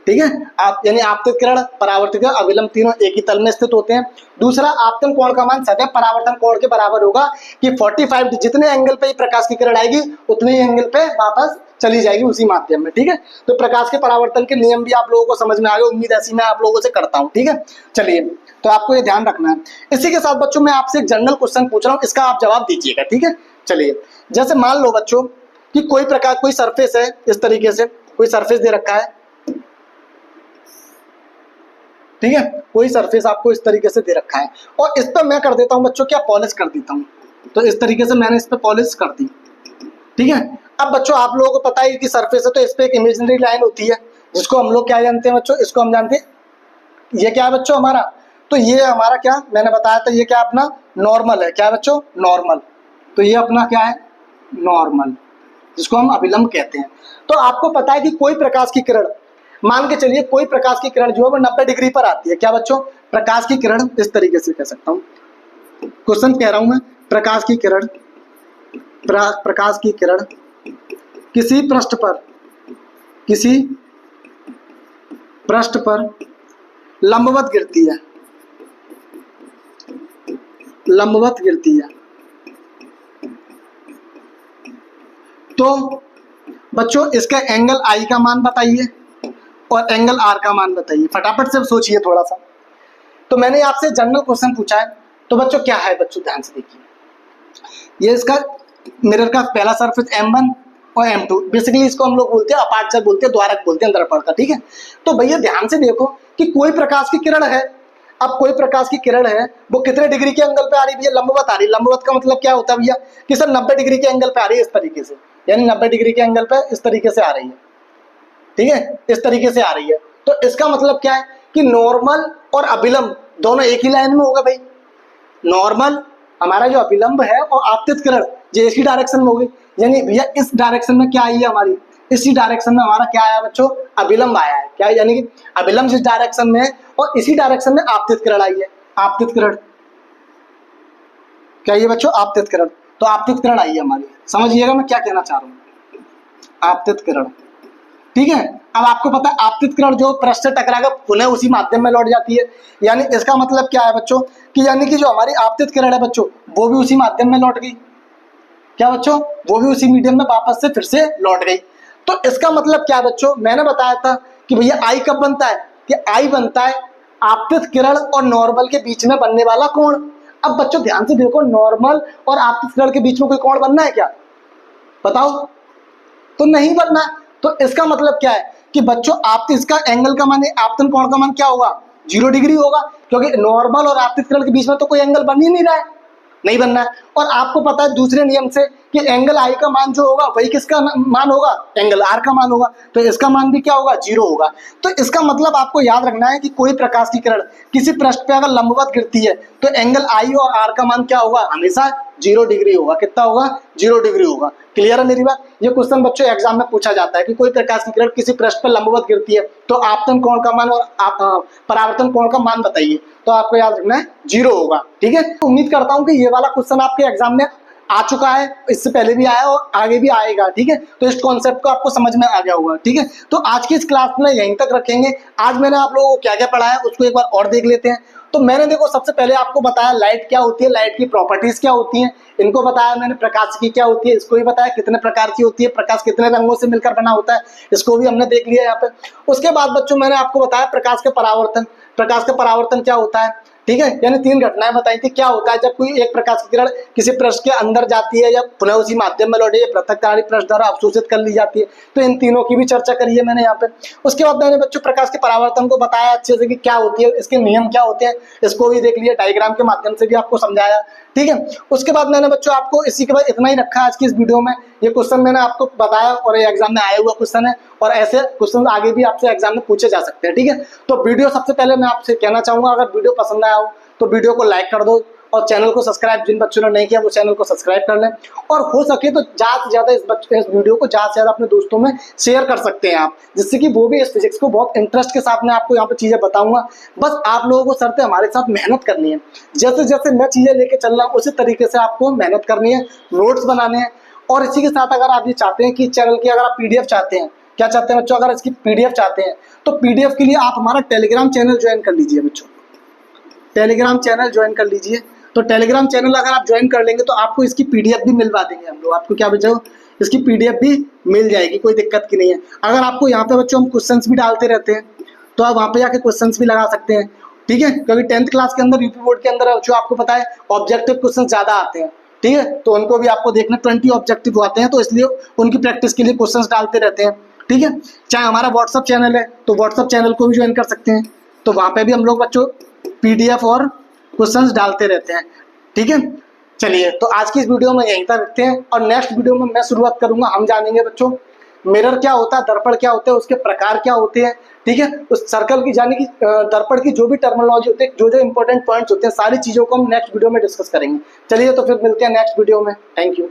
ठीक है, आप यानी आपतित किरण, परावर्तित किरण, अभिलंब तीनों एक ही तल में स्थित होते हैं। दूसरा, आपतन कोण का मान सदैव परावर्तन कोण के बराबर होगा कि 45 जितने एंगल पे प्रकाश की किरण आएगी उतने ही एंगल पे वापस चली जाएगी उसी माध्यम में। ठीक है, तो प्रकाश के परावर्तन के नियम भी आप लोगों को समझ में आ गए, उम्मीद ऐसी मैं आप लोगों से करता हूँ। ठीक है, चलिए तो आपको ये ध्यान रखना है। इसी के साथ बच्चों मैं आपसे एक जनरल क्वेश्चन पूछ रहा हूँ, इसका आप जवाब दीजिएगा। ठीक है, चलिए जैसे मान लो बच्चों कि कोई सरफेस है, इस तरीके से कोई सरफेस दे रखा है। ठीक है, कोई सरफेस आपको इस तरीके से दे रखा है और इस पर मैं कर देता हूं बच्चों क्या? पॉलिश कर देता हूं। तो इस तरीके से मैंने इस पर पॉलिश कर दी। ठीक है, अब बच्चों आप लोगों को पता है कि सरफेस है तो इस पे एक इमेजिनरी लाइन होती है जिसको हम लोग क्या जानते हैं बच्चों? इसको हम जानते हैं, ये क्या है बच्चों हमारा? तो ये हमारा क्या मैंने बताया था, ये क्या अपना नॉर्मल है। क्या है बच्चों? नॉर्मल। तो ये अपना क्या है? नॉर्मल, जिसको हम अभिलंब कहते हैं। तो आपको पता है कि कोई प्रकाश की किरण, मान के चलिए कोई प्रकाश की किरण जो है वो 90 डिग्री पर आती है। क्या बच्चों? प्रकाश की किरण इस तरीके से कह सकता हूं, क्वेश्चन कह रहा हूं मैं। प्रकाश की किरण किसी पृष्ठ पर लंबवत गिरती है। तो बच्चों इसका एंगल आई का मान बताइए और एंगल आर का मान बताइए। फटाफट से सोचिए थोड़ा सा। तो मैंने आपसे जनरल क्वेश्चन पूछा है, तो बच्चों क्या है बच्चों? ध्यान से देखिए, ये इसका मिरर का पहला सरफेस M1 और M2, बेसिकली इसको हम लोग बोलते हैं अपर्चर बोलते हैं, द्वारक बोलते हैं दर्पण का। ठीक है, तो भैया ध्यान से देखो कि कोई प्रकाश की किरण है। अब कोई प्रकाश की किरण है वो कितने डिग्री के एंगल पे आ रही है भैया? लंबवत आ रही है। लंबवत का मतलब क्या होता है भैया कि सर 90 डिग्री के एंगल पे आ रही है, इस तरीके से, यानी 90 डिग्री के एंगल पे इस तरीके से आ रही है। ठीक है, इस तरीके से आ रही है। तो इसका मतलब क्या है कि नॉर्मल और अभिलंब दोनों एक ही लाइन में होगा भाई। नॉर्मल हमारा जो अभिलंब है और आपतित किरण जो एक ही डायरेक्शन में होगी, यानी भैया इस डायरेक्शन में क्या आई है हमारी? इसी डायरेक्शन में हमारा क्या आया बच्चों, अभिलंब आया है। क्या यानी कि अभिलंब जिस डायरेक्शन में है और इसी डायरेक्शन में आपतित किरण आई है। आपतित किरण क्या ये बच्चों, आपतित किरण। तो आपतित किरण आई है हमारी, समझिएगा मैं क्या कहना चाह रहा हूँ, आपतित किरण। ठीक है, अब आपको पता है आपतित किरण जो पृष्ठ से टकराकर पुनः उसी माध्यम में लौट जाती है। यानी इसका मतलब क्या है बच्चों कि यानी कि जो हमारी आपतित किरण है बच्चों वो भी उसी माध्यम में लौट गई। क्या बच्चों, वो भी उसी मीडियम में वापस से फिर से लौट गई। तो इसका मतलब क्या बच्चों, मैंने बताया था कि भैया आई कब बनता है, कि आई बनता है आपतित किरण और नॉर्मल के बीच में बनने वाला कोण। अब बच्चों ध्यान से देखो, नॉर्मल और आपतित किरण के बीच में कोई कोण बनना है क्या, बताओ, तो नहीं बनना। तो इसका मतलब क्या है कि बच्चों आप इसका एंगल का मान, आपतन कोण का मान क्या होगा, 0 डिग्री होगा, क्योंकि नॉर्मल और आपतित किरण के बीच में तो कोई एंगल बन ही नहीं रहा है, नहीं बनना है। और आपको पता है दूसरे नियम से कि एंगल आई का मान जो होगा वही किसका मान होगा, एंगल आर का मान होगा। तो इसका मान भी क्या होगा, 0 होगा। तो इसका मतलब आपको याद रखना है कि कोई प्रकाश की किरण किसी पृष्ठ पे अगर लंबवत गिरती है तो एंगल आई और आर का मान क्या होगा, हमेशा 0 डिग्री होगा। कितना होगा, 0 डिग्री होगा। क्लियर है मेरी बात। ये क्वेश्चन बच्चों एग्जाम में पूछा जाता है कि कोई प्रकाश की किरण किसी पृष्ठ पर लंबवत गिरती है तो आपतन कोण का मान और परावर्तन कोण का मान बताइए। तो आपको याद रखना है 0 होगा। ठीक है, तो उम्मीद करता हूं कि ये वाला क्वेश्चन आपके एग्जाम में आ चुका है, इससे पहले भी आया और आगे भी आएगा। ठीक है, तो इस कॉन्सेप्ट को आपको समझ में आ गया होगा। ठीक है, तो आज की इस क्लास में यहीं तक रखेंगे। आज मैंने आप लोगों को क्या क्या पढ़ाया उसको एक बार और देख लेते हैं। तो मैंने देखो सबसे पहले आपको बताया लाइट क्या होती है, लाइट की प्रॉपर्टीज क्या होती हैं, इनको बताया मैंने। प्रकाश की क्या होती है इसको भी बताया, कितने प्रकार की होती है, प्रकाश कितने रंगों से मिलकर बना होता है इसको भी हमने देख लिया यहाँ पे। उसके बाद बच्चों मैंने आपको बताया प्रकाश का परावर्तन। प्रकाश का परावर्तन क्या होता है, ठीक है, यानी 3 घटनाएं बताई थी। क्या होता है जब कोई एक प्रकाश की किरण किसी पृष्ठ के अंदर जाती है या पुनः उसी माध्यम में लौटे, पृथककारी पृष्ठ द्वारा अवशोषित कर ली जाती है। तो इन तीनों की भी चर्चा करी है मैंने यहाँ पे। उसके बाद मैंने बच्चों प्रकाश के परावर्तन को बताया अच्छे से कि क्या होती है, इसके नियम क्या होते हैं, इसको भी देख लिया, डायग्राम के माध्यम से भी आपको समझाया। ठीक है, उसके बाद मैंने बच्चों आपको इसी के बाद इतना ही रखा आज की इस वीडियो में। ये क्वेश्चन मैंने आपको बताया और ये एग्जाम में आया हुआ क्वेश्चन है और ऐसे क्वेश्चन आगे भी आपसे एग्जाम में पूछे जा सकते हैं। ठीक है, तो वीडियो सबसे पहले मैं आपसे कहना चाहूंगा, अगर वीडियो पसंद आया हो तो वीडियो को लाइक कर दो और चैनल को सब्सक्राइब, जिन बच्चों ने नहीं किया वो चैनल को सब्सक्राइब कर लें। और हो सके तो ज़्यादा से ज़्यादा इस वीडियो को ज़्यादा से ज़्यादा अपने दोस्तों में शेयर कर सकते हैं आप, जिससे कि वो भी इस फिजिक्स को बहुत इंटरेस्ट के साथ में आपको यहाँ पे चीज़ें बताऊंगा। बस आप लोगों को शर्त है हमारे साथ मेहनत करनी है। जैसे जैसे मैं चीज़ें लेके चल रहा हूँ उसी तरीके से आपको मेहनत करनी है, नोट्स बनाने हैं। और इसी के साथ अगर आप ये चाहते हैं कि चैनल की अगर आप PDF चाहते हैं, क्या चाहते हैं बच्चों, अगर इसकी PDF चाहते हैं तो PDF के लिए आप हमारा टेलीग्राम चैनल ज्वाइन कर लीजिए बच्चों। टेलीग्राम चैनल ज्वाइन कर लीजिए। तो टेलीग्राम चैनल अगर आप ज्वाइन कर लेंगे तो आपको इसकी PDF भी मिलवा देंगे हम लोग। आपको क्या बच्चों, इसकी PDF भी मिल जाएगी, कोई दिक्कत की नहीं है। अगर आपको यहाँ पे बच्चों हम क्वेश्चंस भी डालते रहते हैं तो आप वहाँ पे जाके क्वेश्चंस भी लगा सकते हैं। ठीक है, क्योंकि 10th क्लास के अंदर यूपी बोर्ड के अंदर जो आपको पता है ऑब्जेक्टिव क्वेश्चन ज़्यादा आते हैं। ठीक है, तो उनको भी आपको देखना, 20 ऑब्जेक्टिव आते हैं, तो इसलिए उनकी प्रैक्टिस के लिए क्वेश्चन डालते रहते हैं। ठीक है, चाहे हमारा व्हाट्सअप चैनल है तो व्हाट्सअप चैनल को भी ज्वाइन कर सकते हैं, तो वहाँ पे भी हम लोग बच्चों PDF और क्वेश्चंस डालते रहते हैं। ठीक है, चलिए तो आज की इस वीडियो में यहीं तक रखते हैं और नेक्स्ट वीडियो में मैं शुरुआत करूंगा, हम जानेंगे बच्चों मिरर क्या होता है, दर्पण क्या होते हैं, उसके प्रकार क्या होते हैं। ठीक है, उस सर्कल की यानी कि दर्पण की जो भी टर्मिनोलॉजी होती है, जो जो इंपॉर्टेंट पॉइंट्स होते हैं, सारी चीज़ों को हम नेक्स्ट वीडियो में डिस्कस करेंगे। चलिए तो फिर मिलते हैं नेक्स्ट वीडियो में। Thank you.